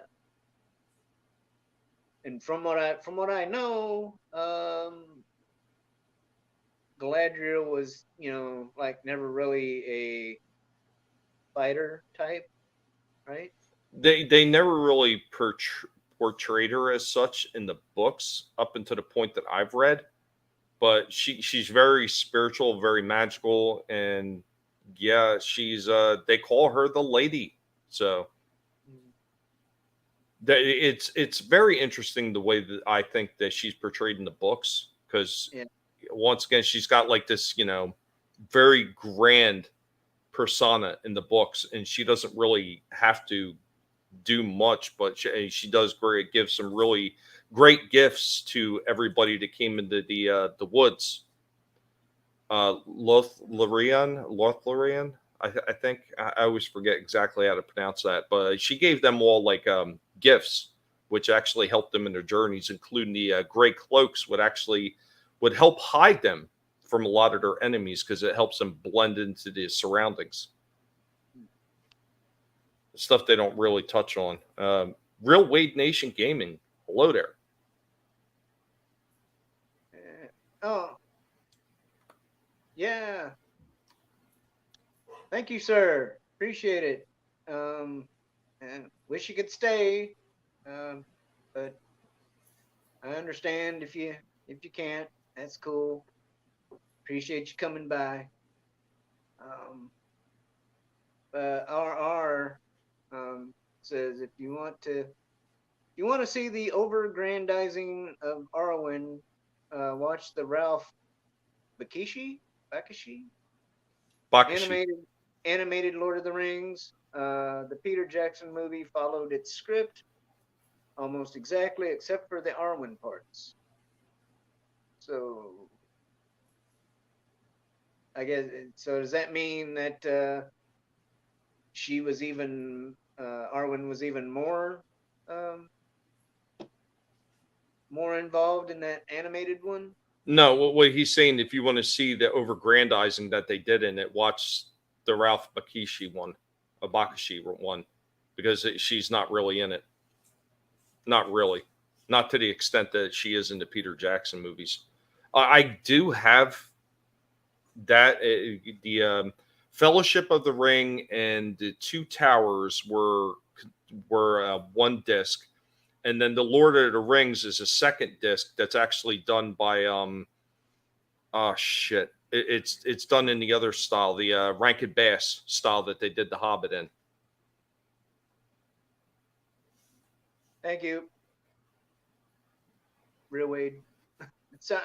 and from what I know, Galadriel was like never really a fighter type, right? They never really portrayed her as such in the books up until the point that I've read. But she's very spiritual, very magical, and yeah, she's they call her the lady. So Mm. it's very interesting the way that I think that she's portrayed in the books because Yeah. once again she's got like this very grand persona in the books, and she doesn't really have to do much, but she does great, gives some really great gifts to everybody that came into the woods. Lothlorien, I think I always forget exactly how to pronounce that, but she gave them all like gifts, which actually helped them in their journeys, including the gray cloaks would help hide them from a lot of their enemies because it helps them blend into the surroundings. Stuff they don't really touch on. Real Wade Nation Gaming, hello there. Oh, yeah. Thank you, sir. Appreciate it. And wish you could stay. Um, but I understand if you can't. That's cool. Appreciate you coming by. Um, RR says if you want to see the over-aggrandizing of Arwen, watch the Ralph Bakshi Bakashi. animated Lord of the Rings. The Peter Jackson movie followed its script almost exactly, except for the Arwen parts. So I guess so. Does that mean that she was even Arwen was even um, more involved in that animated one? No, what he's saying, if you want to see the overgrandizing that they did in it, watch the Ralph Bakashi one, because she's not really in it. Not really. Not to the extent that she is in the Peter Jackson movies. I do have that the Fellowship of the Ring and the Two Towers were one disc, and then the Lord of the Rings is a second disc that's actually done by oh shit, it's done in the other style, the Rankin Bass style that they did the Hobbit in. Thank you, Real Wade. So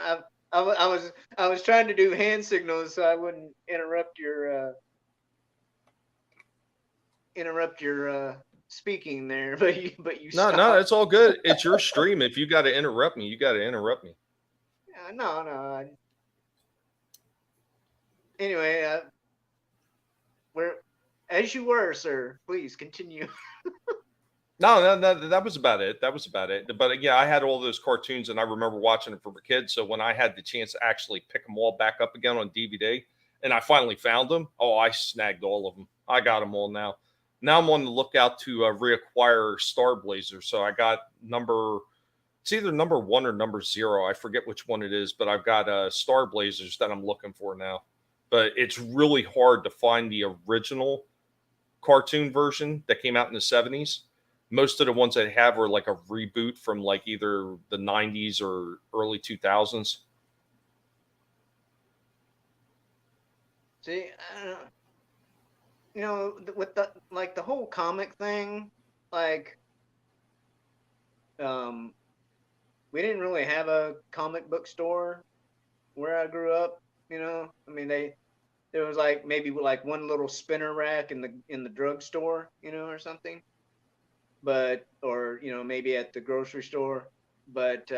I was trying to do hand signals so I wouldn't interrupt your speaking there, but you No, no, stopped. it's all good. It's your stream. If you got to interrupt me, you got to interrupt me. No, no. anyway, where as you were, sir. Please continue. No, that was about it. That was about it. But yeah, I had all those cartoons, and I remember watching them from a kid. So when I had the chance to actually pick them all back up again on DVD, and I finally found them, oh, I snagged all of them. I got them all now. Now I'm on the lookout to reacquire Star Blazer. So I got number, it's either number one or number zero. I forget which one it is, but I've got Star Blazers that I'm looking for now. But it's really hard to find the original cartoon version that came out in the 70s. Most of the ones I have are like a reboot from like either the 90s or early 2000s. See, with the whole comic thing, like, um, we didn't really have a comic book store where I grew up. I mean, there was like maybe like one little spinner rack in the drugstore, or something. But or maybe at the grocery store. But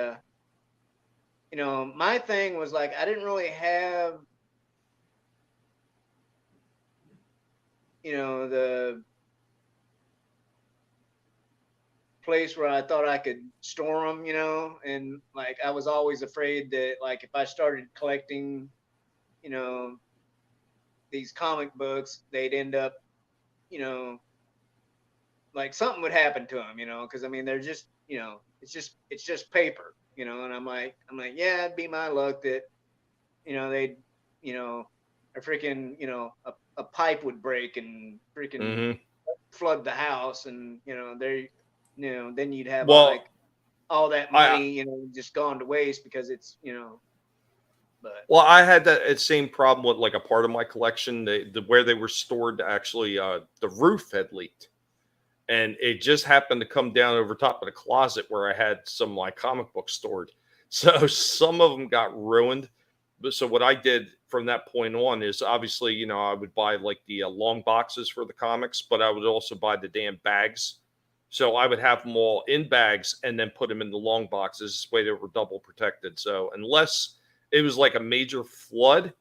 my thing was like I didn't really have the place where I thought I could store them, and like I was always afraid that like if I started collecting, you know, these comic books, they'd end up, you know, like something would happen to them, because I mean they're just, it's just paper, and I'm like, yeah, it'd be my luck that, they'd, you know, a freaking, a pipe would break and freaking Mm-hmm. flood the house, and they, then you'd have Well, like all that I money, just gone to waste because it's, but well, I had that same problem with like a part of my collection. Where they were stored, actually, the roof had leaked, and it just happened to come down over top of the closet where I had some of my comic books stored. So some of them got ruined. But so what I did from that point on is obviously, I would buy like the long boxes for the comics, but I would also buy the damn bags. So I would have them all in bags and then put them in the long boxes. This way they were double protected. So unless it was like a major flood,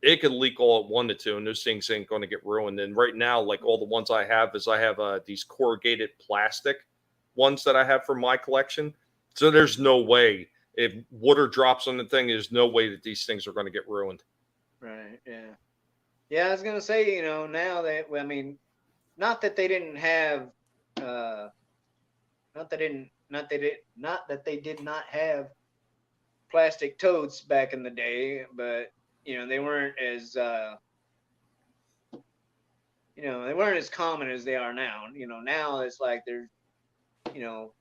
it could leak all at 1 to 2, and those things ain't going to get ruined. And right now, like all the ones I have, is I have these corrugated plastic ones that I have for my collection. So there's no way if water drops on the thing, there's no way that these things are going to get ruined. right, yeah, yeah. I was gonna say, now that, well, I mean, not that they didn't have, uh, not that they did not have plastic totes back in the day, but they weren't as, they weren't as common as they are now. Now it's like there's,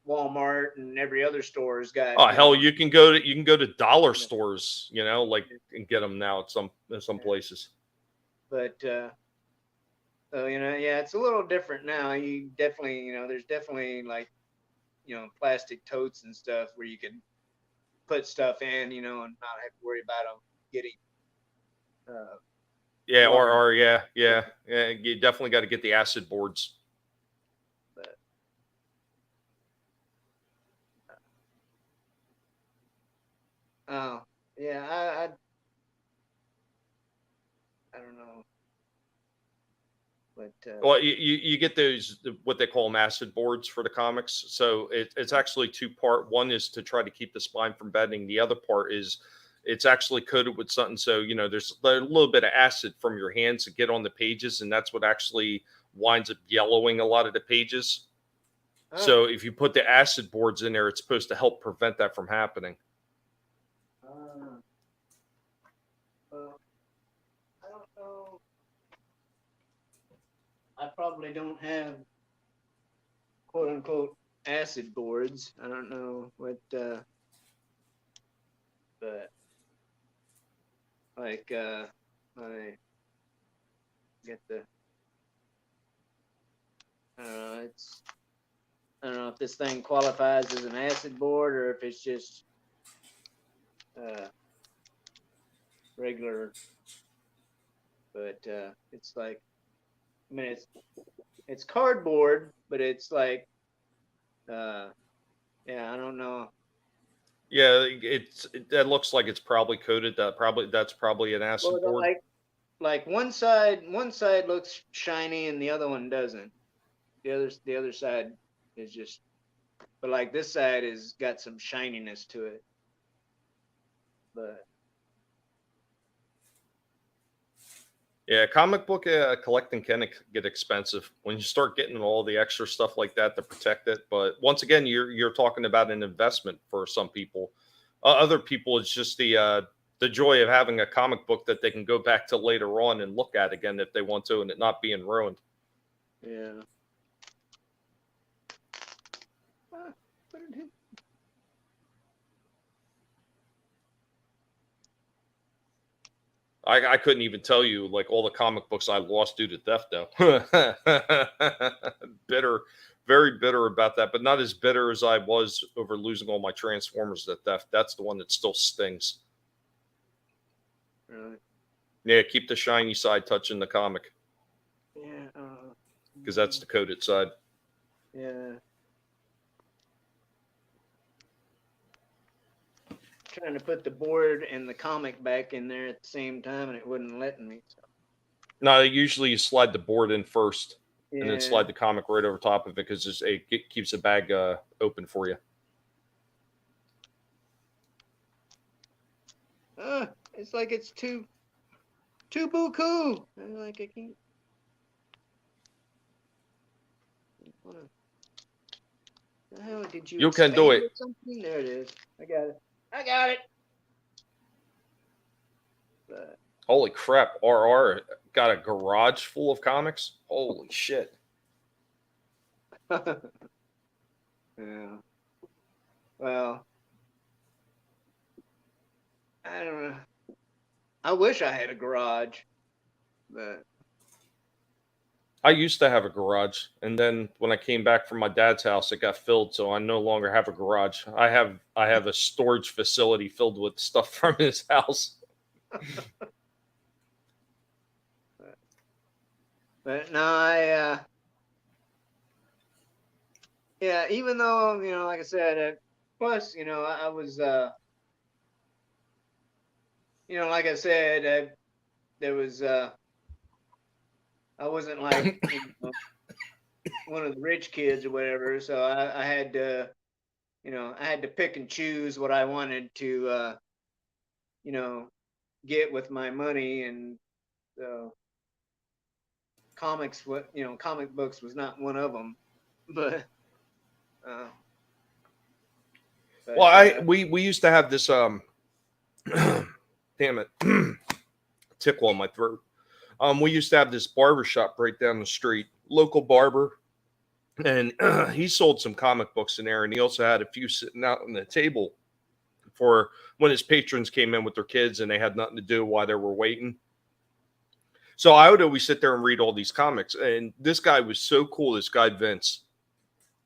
Walmart and every other store has got, Oh hell, you can go to dollar stores, like and get them now at some places. but so yeah, it's a little different now. You definitely, there's definitely like, plastic totes and stuff where you can put stuff in, and not have to worry about them getting uh, Yeah, or water. yeah. You definitely got to get the acid boards. But oh yeah, I don't know, but Well, you get those what they call them acid boards for the comics. So it's actually two-part. One is to try to keep the spine from bending. The other part is it's actually coated with something. So there's a little bit of acid from your hands to get on the pages, and that's what actually winds up yellowing a lot of the pages. oh, So if you put the acid boards in there, it's supposed to help prevent that from happening. uh, well, I don't know. I probably don't have quote unquote acid boards. I don't know what, but like, I get the, I don't know. I don't know if this thing qualifies as an acid board or if it's just uh, regular. But it's like, I mean, it's cardboard, but it's like, uh, yeah, I don't know. Yeah, that looks like it's probably coated. That's probably an Well, acid board. like one side looks shiny and the other one doesn't. The other side is just, but like this side has got some shininess to it. But Yeah, comic book collecting can get expensive when you start getting all the extra stuff like that to protect it. But once again, you're talking about an investment for some people. Other people, it's just the joy of having a comic book that they can go back to later on and look at again if they want to, and it not being ruined. yeah. Ah, what did he- I couldn't even tell you like all the comic books I lost due to theft though. Bitter, very bitter about that, but not as bitter as I was over losing all my Transformers to theft. That's the one that still stings. Really? Yeah, keep the shiny side touching the comic Yeah. because that's the coded side. Yeah. Trying to put the board and the comic back in there at the same time, and it wouldn't letting me. So. No, usually you slide the board in first and then Yeah. slide the comic right over top of it because it keeps the bag open for you. It's like it's too buku. I'm like I can't. The hell did you You can do expand it. or something? There it is. I got it. I got it. But Holy crap! RR got a garage full of comics. Holy shit! yeah. Well, I don't know. I wish I had a garage, but I used to have a garage, and then when I came back from my dad's house, it got filled, so I no longer have a garage. I have a storage facility filled with stuff from his house. but no, I yeah. Even though like I said, plus I was like I said, there was I wasn't like one of the rich kids or whatever, so I had to I had to pick and choose what I wanted to you know get with my money, and so comics, what comic books was not one of them, but uh, Well, but we used to have this damn it, tickle on my throat. We used to have this barber shop right down the street, local barber, and he sold some comic books in there, and he also had a few sitting out on the table for when his patrons came in with their kids and they had nothing to do while they were waiting. So I would always sit there and read all these comics, and this guy was so cool. This guy Vince,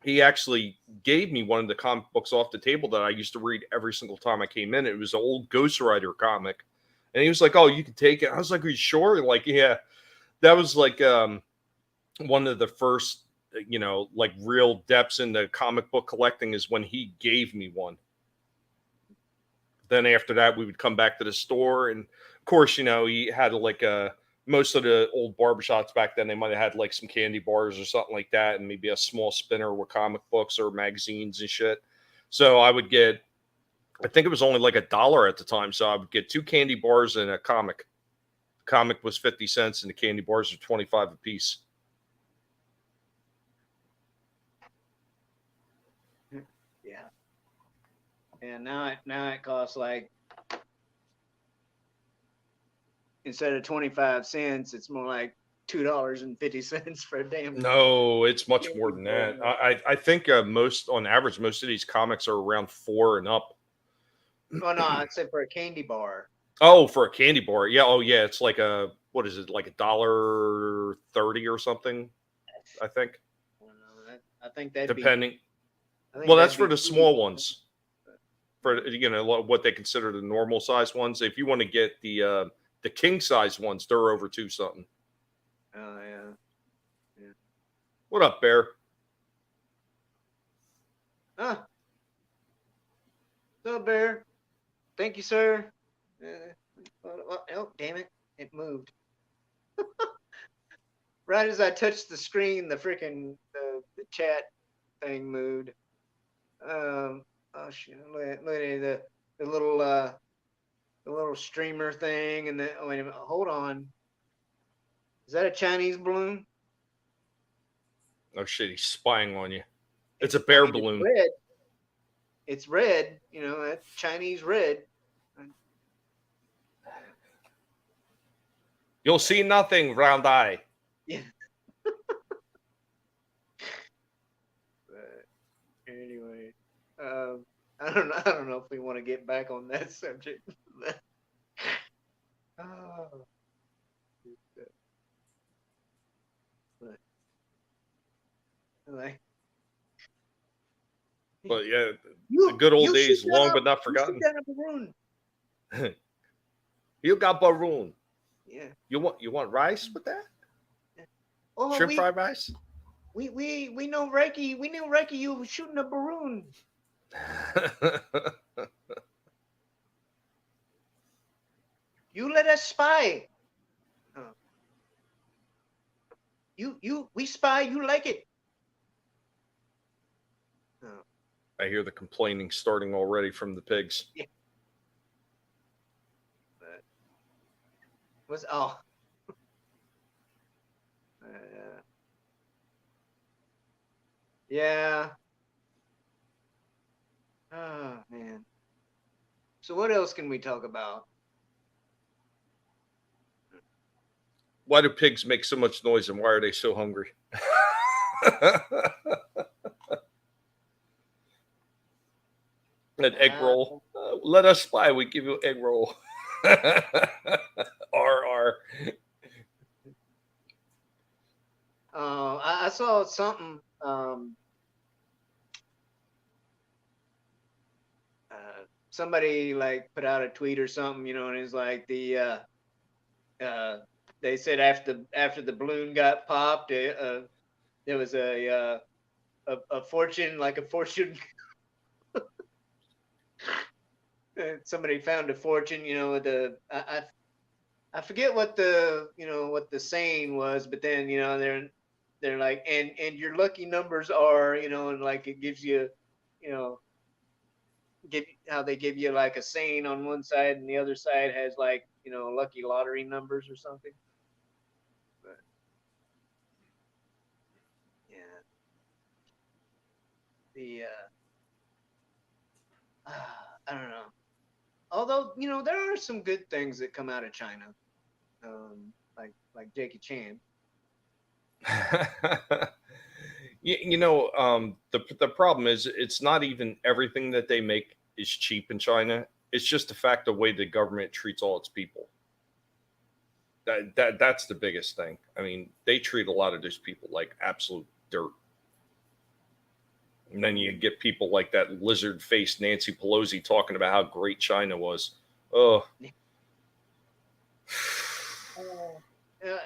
he actually gave me one of the comic books off the table that I used to read every single time I came in. It was an old Ghost Rider comic, and he was like, "Oh, you can take it." I was like, "Are you sure?" Like, yeah, that was like one of the first, like real depths into comic book collecting is when he gave me one. Then after that, we would come back to the store, and of course, he had like most of the old barbershops back then, they might have had like some candy bars or something like that, and maybe a small spinner with comic books or magazines and shit. So I would get, I think it was only like $1 at the time, so I would get two candy bars and a comic. The comic was 50 cents, and the candy bars are 25 a piece. yeah, and now it costs like, instead of 25 cents, it's more like $2.50 for a damn No, it's much more candy than bar. that. I think most on average, most of these comics are around 4 and up. Well, no, I'd say for a candy bar. Oh, for a candy bar. Yeah. Oh, yeah. It's like what is it? Like $1.30 or something, I think, I don't know. I think that'd be. depending. I think Well, that's that'd for be the pretty. small ones, for, what they consider the normal size ones. If you want to get the king size ones, they're over 2 something. Oh yeah. Yeah. What up, Bear? Ah, so Bear. Thank you, sir. Oh, damn it! It moved. Right as I touched the screen, the freaking the chat thing moved. Oh shit! Look at the little streamer thing, and then oh, wait a minute, hold on. Is that a Chinese balloon? Oh shit, he's spying on you. It's a I bear mean, it's balloon. red. It's red. You know, that Chinese red. You'll see nothing, round eye. Yeah. But anyway, I don't know. I don't know if we want to get back on that subject. Oh, but, like But yeah, the you, good old you shoot days, that long up. but not You shoot forgotten. that up a balloon. You got balloon. Yeah. You want rice with that? Yeah. Oh, Shrimp fried rice? we know Reiki. We knew Reiki. You were shooting a balloon. You let us spy. Oh. We spy. You like it. Oh. I hear the complaining starting already from the pigs. Yeah. But was oh. Yeah. Oh man. So what else can we talk about? Why do pigs make so much noise and why are they so hungry? An egg Uh, roll. Let us spy. We give you egg roll. R. I saw something. Somebody like put out a tweet or something, you know, and it's like uh, they said after the balloon got popped, there was a fortune, like a fortune. Somebody found a fortune, you know, with I forget what the what the saying was, but then they're like, and your lucky numbers are, you know, and like it gives you, you know, give how they give you like a saying on one side and the other side has like, you know, lucky lottery numbers or something. But yeah, the I don't know. Although you know there are some good things that come out of China, like Jackie Chan. The problem is it's not even everything that they make is cheap in China. It's just the fact the way the government treats all its people. That's the biggest thing. I mean, they treat a lot of those people like absolute dirt. And then you get people like that lizard faced Nancy Pelosi talking about how great China was. Oh.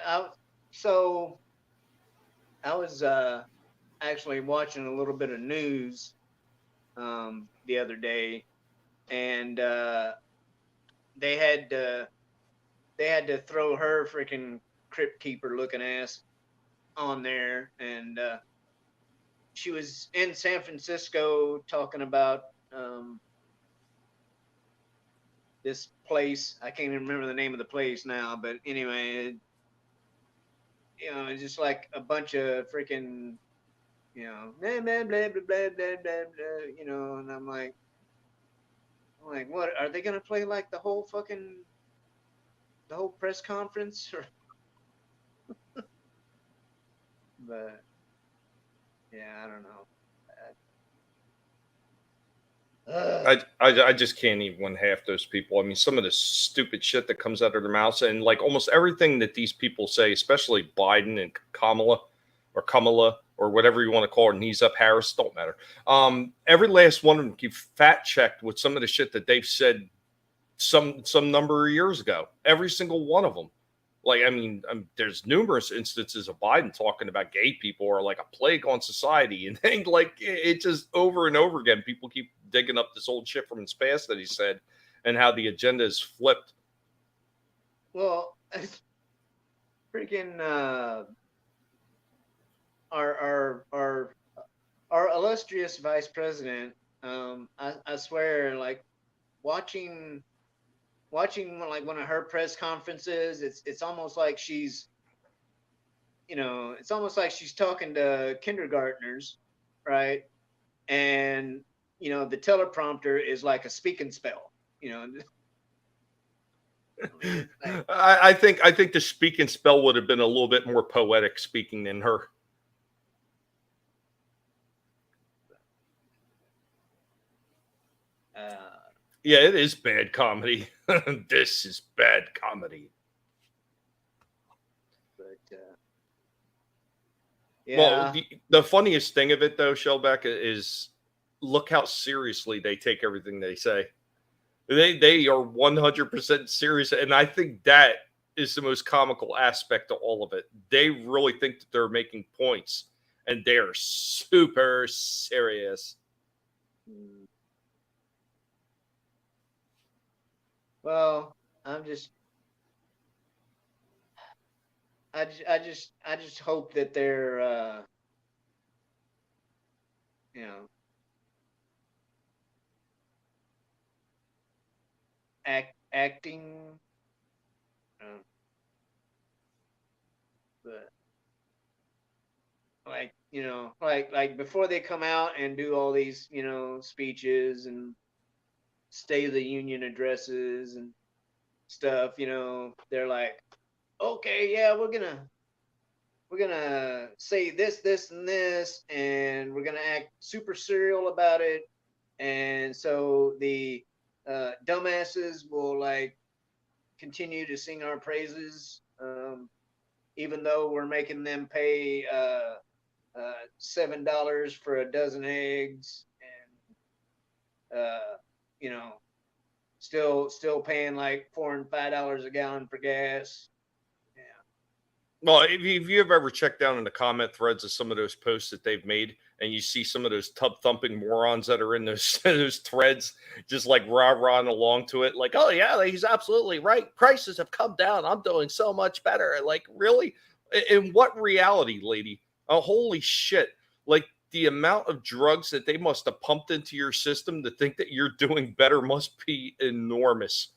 I, so I was actually watching a little bit of news the other day, and they had they had to throw her freaking crypt keeper looking ass on there, and she was in San Francisco talking about this place. I can't even remember the name of the place now, but anyway, you know, it's just like a bunch of freaking, you know, blah blah blah blah blah blah blah, blah, you know, and I'm like, what are they gonna play like the whole press conference? Or, but yeah, I don't know. I just can't even win half those people. I mean, some of the stupid shit that comes out of their mouths, and like almost everything that these people say, especially Biden and Kamala or whatever you want to call her, knees up Harris, don't matter. Every last one of them keep fact checked with some of the shit that they've said some number of years ago. Every single one of them. Like, I mean, there's numerous instances of Biden talking about gay people are like a plague on society, and then like it just over and over again, people keep digging up this old shit from his past that he said, and how the agenda is flipped. Well, freaking our our our our illustrious vice president. I swear, like watching like one of her press conferences, it's almost like it's almost like she's talking to kindergartners, right? And the teleprompter is like a speak and spell. You know, I mean, it's like, I think the speak and spell would have been a little bit more poetic speaking than her. uh, Yeah, it is bad comedy. This is bad comedy. but Well, yeah, the funniest thing of it though, Shellback, is look how seriously they take everything they say. They are 100% serious, and I think that is the most comical aspect of all of it. They really think that they're making points, and they are super serious. mm, well, I'm just, I just hope that they're, you know, acting, uh, but like like before they come out and do all these speeches and State of the Union addresses and stuff, they're like, okay, yeah, we're gonna say this, and this, and we're gonna act super serial about it, and so the dumbasses will like continue to sing our praises, even though we're making them pay $7 for a dozen eggs, and you know, still paying like $4 and $5 a gallon for gas. Yeah. Well, if you have ever checked down in the comment threads of some of those posts that they've made, and you see some of those tub thumping morons that are in those those threads, just like rah rahing along to it, like, oh yeah, he's absolutely right. Prices have come down. I'm doing so much better. Like, really? In what reality, lady? Oh, holy shit! Like the amount of drugs that they must have pumped into your system to think that you're doing better must be enormous.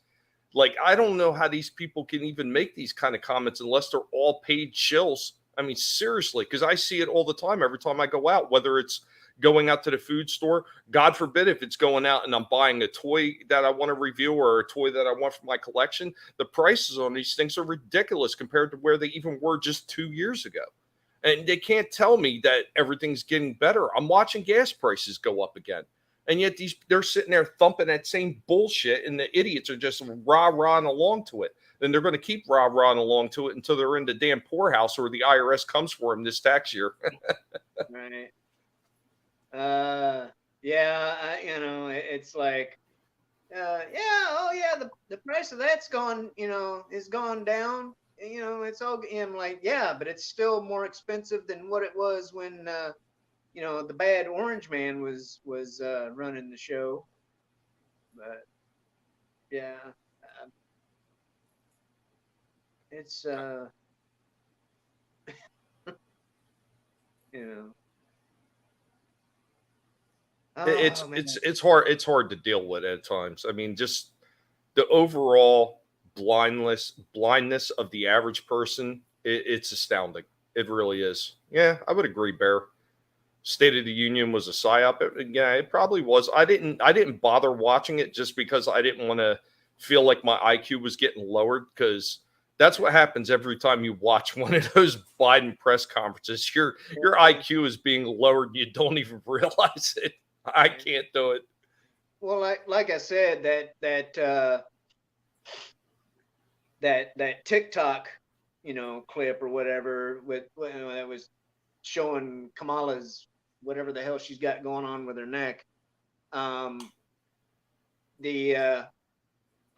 Like, I don't know how these people can even make these kind of comments unless they're all paid shills. I mean, seriously, because I see it all the time every time I go out, whether it's going out to the food store, God forbid if it's going out and I'm buying a toy that I want to review or a toy that I want for my collection, the prices on these things are ridiculous compared to where they even were just 2 years ago. And they can't tell me that everything's getting better. I'm watching gas prices go up again. And yet they're sitting there thumping that same bullshit, and the idiots are just rah-rahing along to it. And they're going to keep rah-rahing along to it until they're in the damn poorhouse or the IRS comes for them this tax year. Right. Uh, yeah, it's like, yeah, oh yeah, the price of that's gone, is gone down. It's all. I'm like, yeah, but it's still more expensive than what it was when, the bad orange man was running the show. But yeah, it's you know, it's oh it's man, it's hard it's hard to deal with at times. I mean, just the overall blindness of the average person, it's astounding. It really is. Yeah, I would agree, Bear. State of the Union was a psyop. Yeah, it probably was. I didn't bother watching it just because I didn't want to feel like my IQ was getting lowered, because that's what happens every time you watch one of those Biden press conferences. Your IQ is being lowered and you don't even realize it. I can't do it. well, like I said, that TikTok, clip or whatever that was showing Kamala's whatever the hell she's got going on with her neck. Um, the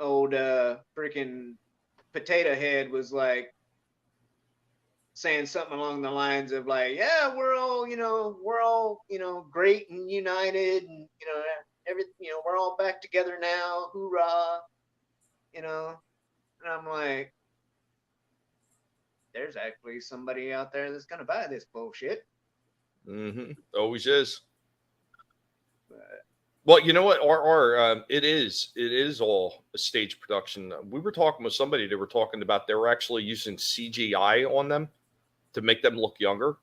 old freaking potato head was like saying something along the lines of like, yeah, we're all great and united, and every we're all back together now, hoorah, you know. And I'm like, there's actually somebody out there that's gonna buy this bullshit. Always is. But Well, you know what? It is all a stage production. We were talking with somebody. They were talking about they were actually using CGI on them to make them look younger.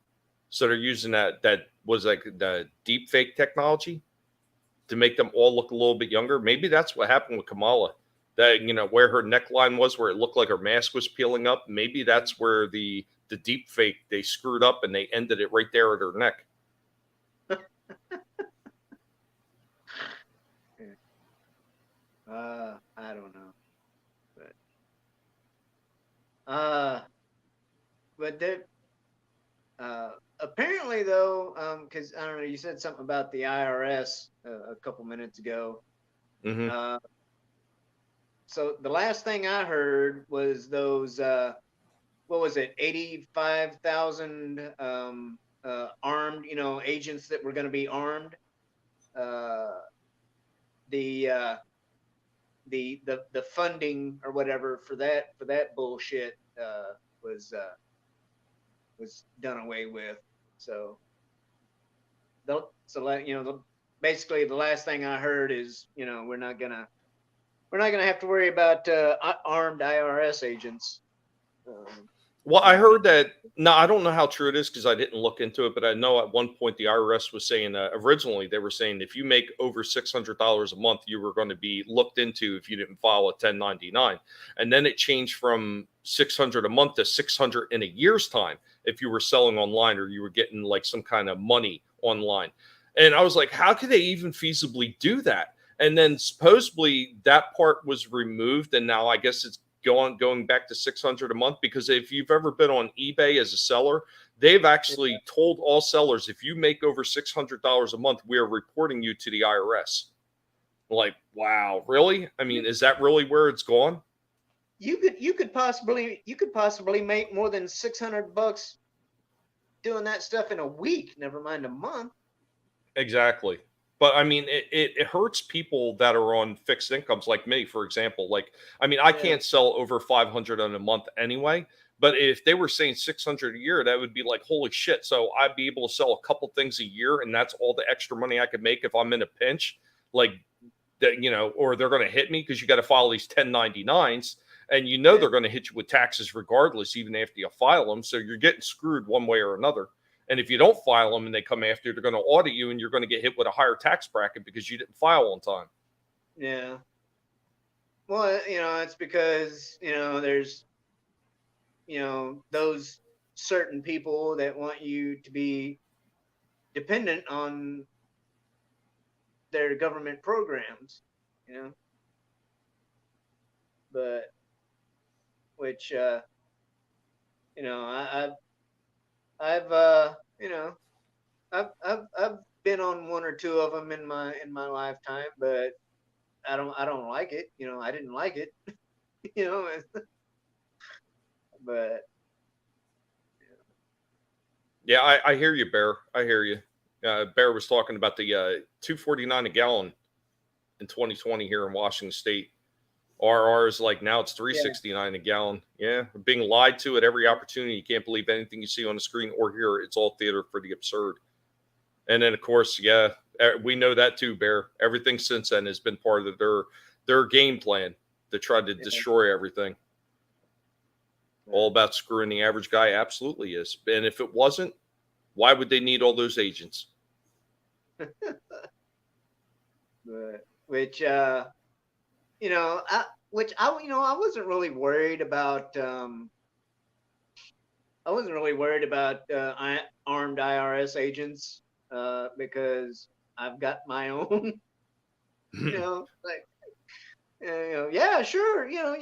So they're using that was like the deep fake technology to make them all look a little bit younger. Maybe that's what happened with Kamala. That where her neckline was, where it looked like her mask was peeling up. Maybe that's where the deep fake they screwed up and they ended it right there at her neck. I don't know, but uh, but there apparently though, because I don't know, you said something about the IRS a couple minutes ago. Hmm. Uh, so the last thing I heard was those what was it, 85,000 armed, agents that were going to be armed. Uh, the the funding or whatever for that bullshit was was done away with. So basically the last thing I heard is we're not gonna have to worry about armed IRS agents. Well, I Not gonna. heard that. No, I don't know how true it is because I didn't look into it, but I know at one point the IRS was saying originally they were saying if you make over $600 a month, you were going to be looked into if you didn't file a 1099, and then it changed from 600 a month to 600 in a year's time if you were selling online or you were getting like some kind of money online. And I was like, how could they even feasibly do that? And then supposedly that part was removed, and now I guess it's going back to 600 a month, because if you've ever been on eBay as a seller, they've actually told all sellers if you make over $600 a month, we are reporting you to the IRS. Like, wow, really? I mean, is that really where it's gone? You could possibly make more than $600 doing that stuff in a week. Never mind a month. Exactly. But I mean, it hurts people that are on fixed incomes like me, for example. Like, I mean, I Yeah, can't sell over 500 in a month anyway. But if they were saying 600 a year, that would be like, holy shit. So I'd be able to sell a couple things a year, and that's all the extra money I could make if I'm in a pinch. Like, that, or they're going to hit me because you got to file these 1099s, and yeah, they're going to hit you with taxes regardless, even after you file them. So you're getting screwed one way or another. And if you don't file them and they come after you, they're going to audit you and you're going to get hit with a higher tax bracket because you didn't file on time. yeah. Well, it's because there's those certain people that want you to be dependent on their government programs. You know, but which I, I've I've been on one or two of them in my lifetime, but I don't like it. I didn't like it. you know, but Yeah, I hear you, Bear. I hear you. Bear was talking about the 249 a gallon in 2020 here in Washington State. RR is like now it's yeah, 369 a gallon. Yeah, we're being lied to at every opportunity. You can't believe anything you see on the screen or hear. It's all theater for the absurd. And then of course, yeah, we know that too, Bear. Everything since then has been part of their game plan to try to yeah, destroy everything. All but, about screwing the average guy, absolutely is. And if it wasn't, why would they need all those agents? but which I wasn't really worried about. I wasn't really worried about armed IRS agents because I've got my own. Like yeah, sure, yeah,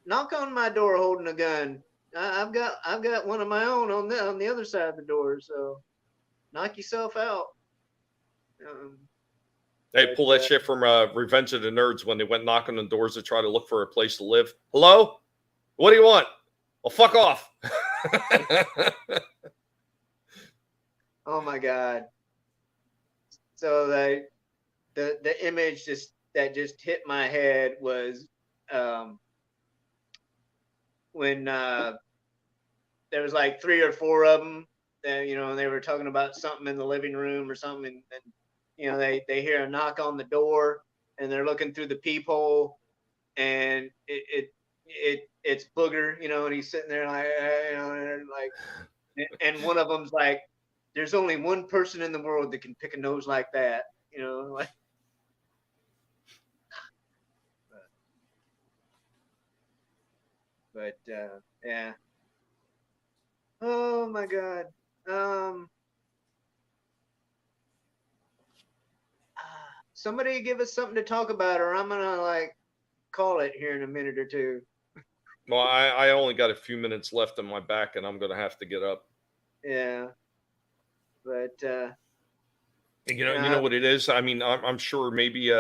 knock on my door holding a gun. I've got one of my own on the other side of the door, so knock yourself out. Um, They but pull that shit from Revenge of the Nerds when they went knocking on doors to try to look for a place to live. Hello? What do you want? Well, fuck off. oh my god, so the image that just hit my head was um, when there was like 3 or 4 of them, and they were talking about something in the living room or something, and they hear a knock on the door, and they're looking through the peephole, and it's Booger, and he's sitting there like, and like, and one of them's like, "There's only one person in the world that can pick a nose like that," like. But yeah. Oh my God. Um. Somebody give us something to talk about, or I'm gonna like call it here in a minute or two. Well, I only got a few minutes left on my back, and I'm gonna have to get up. Yeah. But You know what it is. I mean, I'm sure maybe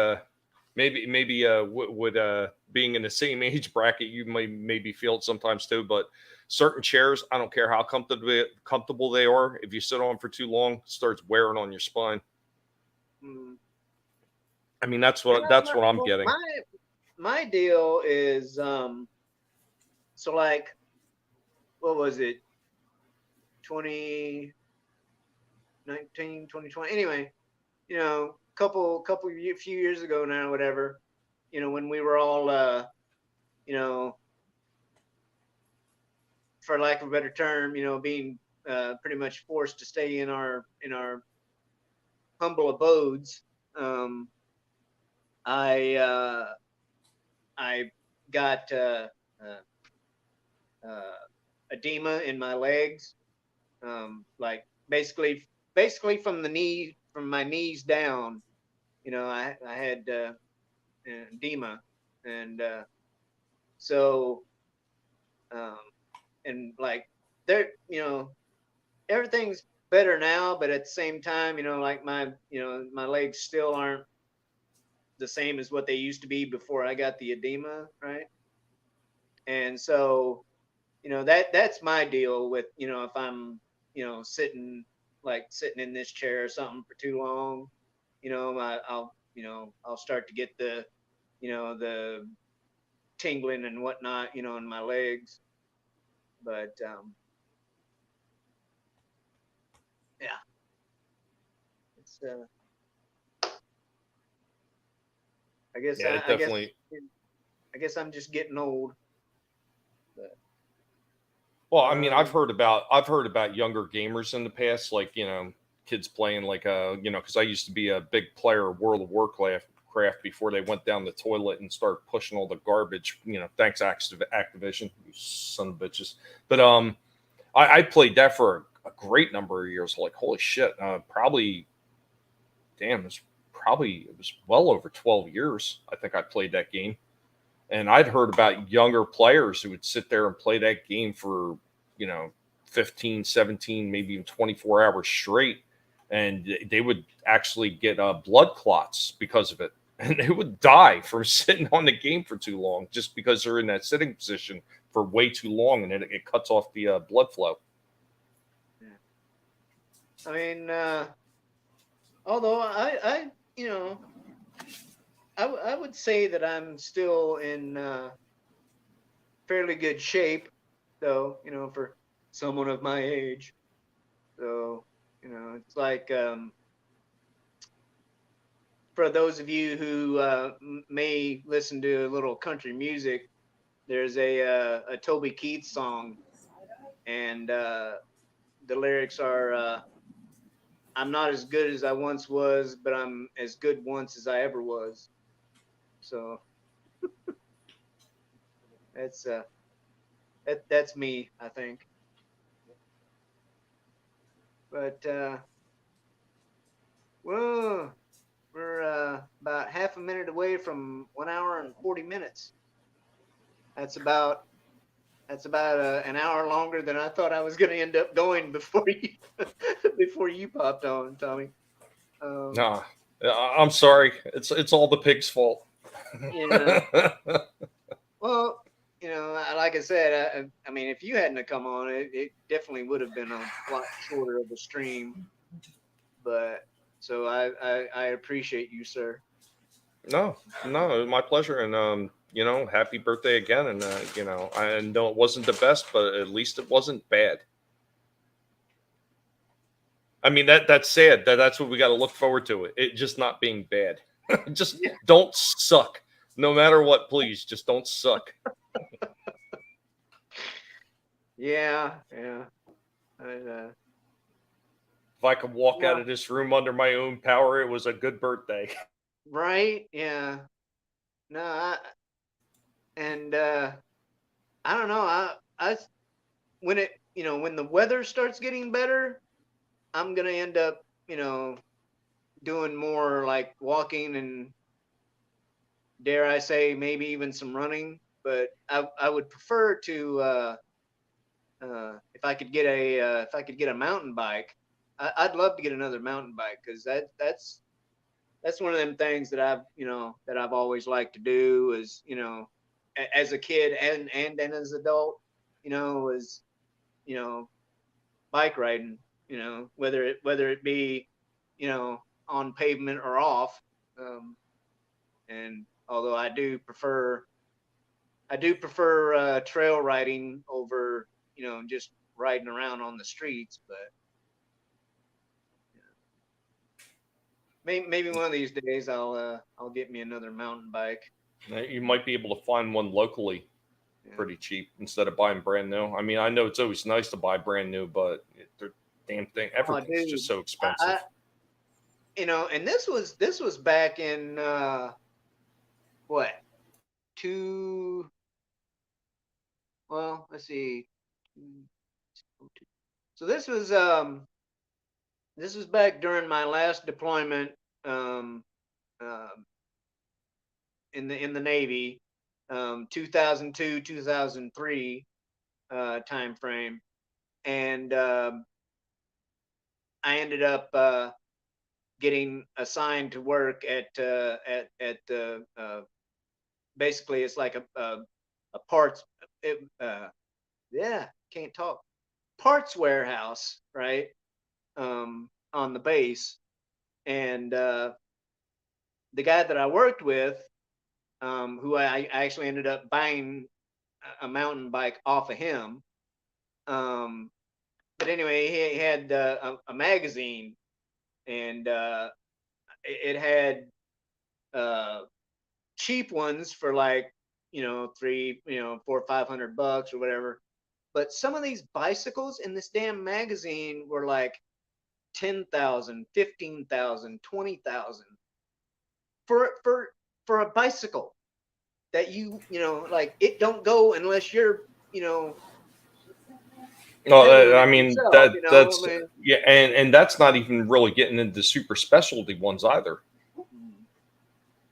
would being in the same age bracket, you may maybe feel it sometimes too. But certain chairs, I don't care how comfortable they are. If you sit on for too long, it starts wearing on your spine. mm, I mean, yeah, that's what I'm well, getting. my deal is so like, what was it, 2019, 2020, anyway, few years ago now, whatever, when we were all you know for lack of a better term, being pretty much forced to stay in our humble abodes. um I got uh, edema in my legs, like basically from my knees down. I had edema, and so um, and like there, everything's better now, but at the same time, like my legs still aren't the same as what they used to be before I got the edema, right? And so, that's my deal with, if I'm, sitting in this chair or something for too long, I'll start to get the tingling and whatnot, in my legs. But yeah, it's I guess Yeah, I, it I guess definitely. I guess I'm just getting old. But Well, I mean, um, I've heard about younger gamers in the past, like kids playing like because I used to be a big player of World of Warcraft before they went down the toilet and started pushing all the garbage. Thanks Activision, you son of bitches. But I played that for a great number of years. Like holy shit, probably damn, it was well over 12 years. I think I played that game. And I'd heard about younger players who would sit there and play that game for, you know, 15, 17, maybe even 24 hours straight. And they would actually get blood clots because of it. And they would die from sitting on the game for too long just because they're in that sitting position for way too long and it cuts off the blood flow. yeah. I mean, although I you know, I would say that I'm still in fairly good shape, though, for someone of my age. So, it's like, for those of you who may listen to a little country music, there's a Toby Keith song, and the lyrics are, "I'm not as good as I once was, but I'm as good once as I ever was." So that's that's me, I think. But well, we're about half a minute away from 1 hour and 40 minutes. That's about an hour longer than I thought I was going to end up going before you before you popped on, Tommy. Um, Nah, I'm sorry. It's all the pig's fault. yeah. Well, like I said, I mean, if you hadn't have come on, it definitely would have been a lot shorter of a stream. But so I appreciate you, sir. No, no, my pleasure. And you know, happy birthday again. And, you know, I know it wasn't the best, but at least it wasn't bad. I mean, that's sad. That's what we got to look forward to. It just not being bad. Just Yeah. don't suck. No matter what, please, just don't suck. Yeah. Yeah. I, If I could walk out well, of this room under my own power, it was a good birthday. right. Yeah. No. And I don't know. When it, when the weather starts getting better, I'm gonna end up, doing more like walking and, dare I say, maybe even some running. But I would prefer to, if I could get a mountain bike, I'd love to get another mountain bike, because that's one of them things that I've always liked to do, is, as a kid and as an adult, is, you know bike riding, whether it be, on pavement or off. Um, and although I do prefer trail riding over, just riding around on the streets. But maybe one of these days I'll get me another mountain bike. You might be able to find one locally Yeah. pretty cheap instead of buying brand new. I mean, I know it's always nice to buy brand new, but they're damn thing. Oh, Everything's dude, just so I, expensive. and this was back in, what, two? Well, let's see. So this was back during my last deployment, um, uh, in the Navy, 2002 2003 time frame. And I ended up getting assigned to work at basically, it's like a parts, yeah, can't talk, parts warehouse, right, on the base. And the guy that I worked with, who I actually ended up buying a mountain bike off of him. Um, but anyway, he had a magazine, and it had cheap ones for like, three, $400 or 500 or whatever. But some of these bicycles in this damn magazine were like 10,000, 15,000, 20,000 for a bicycle that like, it don't go unless you're, pedaling No, I it mean yourself. that's I mean, yeah, and that's not even really getting into super specialty ones either.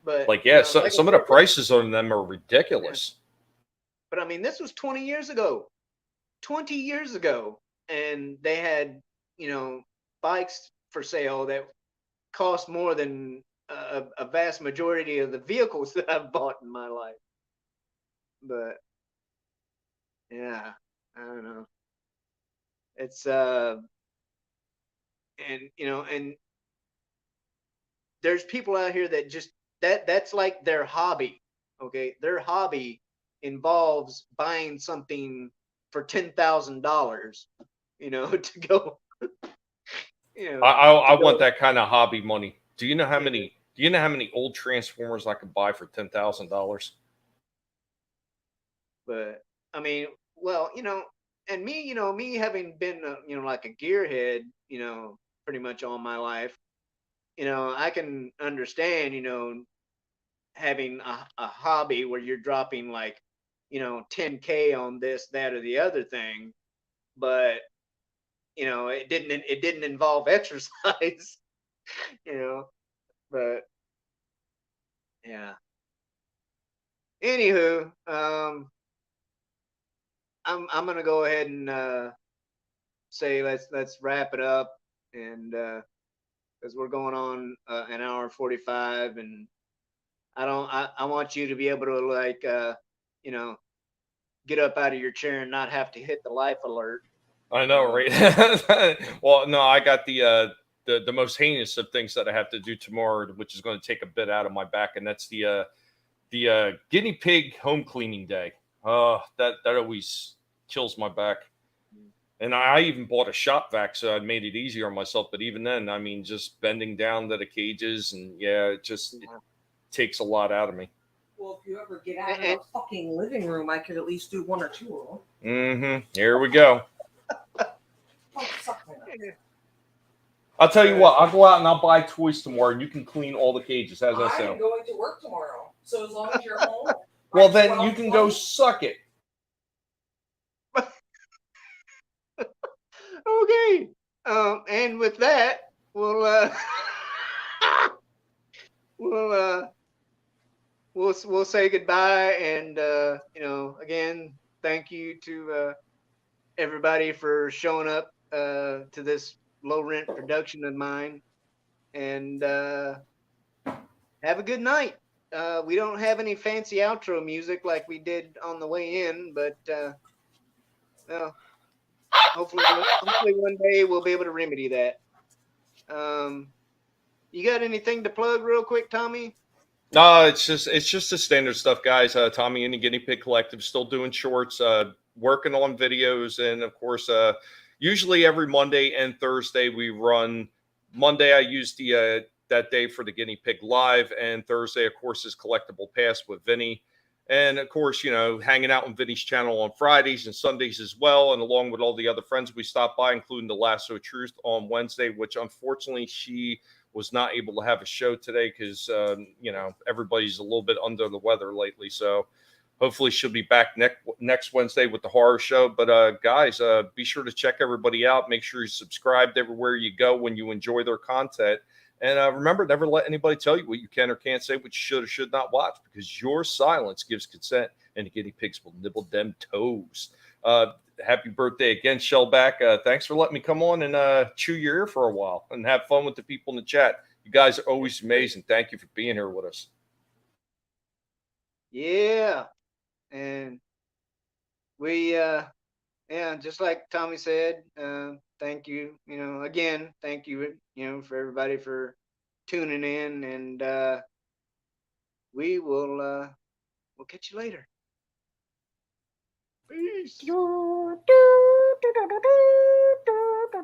but Like, yeah, like I some of the said, this, prices on them are yeah. ridiculous. But I mean, this was 20 years ago. 20 years ago, and they had, bikes for sale that cost more than a vast majority of the vehicles that I've bought in my life. But yeah, I don't know. It's and there's people out here that just, that's like their hobby. Okay, their hobby involves buying something for $10,000, to go, I to want go. that kind of hobby money. Do you know how Yeah. many? Do you know how many old Transformers I could buy for $10,000? But I mean, well, and me, me having been, like a gearhead, pretty much all my life, I can understand, having a hobby where you're dropping like, 10K on this, that, or the other thing. But it didn't involve exercise, you know. But yeah. Anywho, I'm gonna go ahead and say, let's wrap it up. And because we're going on an hour 45, and I want you to be able to, like, you know get up out of your chair and not have to hit the life alert. I know, um, right? Well, no, I got the most heinous of things that I have to do tomorrow, which is going to take a bit out of my back, and that's The guinea pig home cleaning day. That always kills my back. And I even bought a shop vac, so I made it easier on myself. But even then, I mean, just bending down to the cages, and yeah, it takes a lot out of me. Well, if you ever get out of the fucking living room, I could at least do 1 or 2 of them. Mm-hmm. Here we go. Oh, suck my nuts. I'll tell you what. I'll go out and I'll buy toys tomorrow, and you can clean all the cages. How's that sound? I'm going to work tomorrow, so as long as you're home. Well, then you can go suck it. Okay. And with that, we'll we'll say goodbye, and again, thank you to everybody for showing up to this low rent production of mine, and have a good night. We don't have any fancy outro music like we did on the way in, but well, hopefully one day we'll be able to remedy that. You got anything to plug real quick, Tommy? No, it's just the standard stuff, guys. Tommy and the Guinea Pig Collective still doing shorts, working on videos, and of course, usually every Monday and Thursday we run. Monday I use the that day for the Guinea Pig Live, and Thursday, of course, is Collectible Pass with Vinny. And of course, hanging out on Vinny's channel on Fridays and Sundays as well, and along with all the other friends we stop by, including the Lasso of Truth on Wednesday, which unfortunately she was not able to have a show today because everybody's a little bit under the weather lately. So hopefully she'll be back next Wednesday with the horror show. But guys, be sure to check everybody out. Make sure you're subscribed everywhere you go when you enjoy their content. And remember, never let anybody tell you what you can or can't say, what you should or should not watch, because your silence gives consent, and the guinea pigs will nibble them toes. Happy birthday again, Shellback. Thanks for letting me come on and chew your ear for a while and have fun with the people in the chat. You guys are always amazing. Thank you for being here with us. Yeah. And we, just like Tommy said, thank you, again, thank you, for everybody for tuning in, and we'll catch you later. Peace.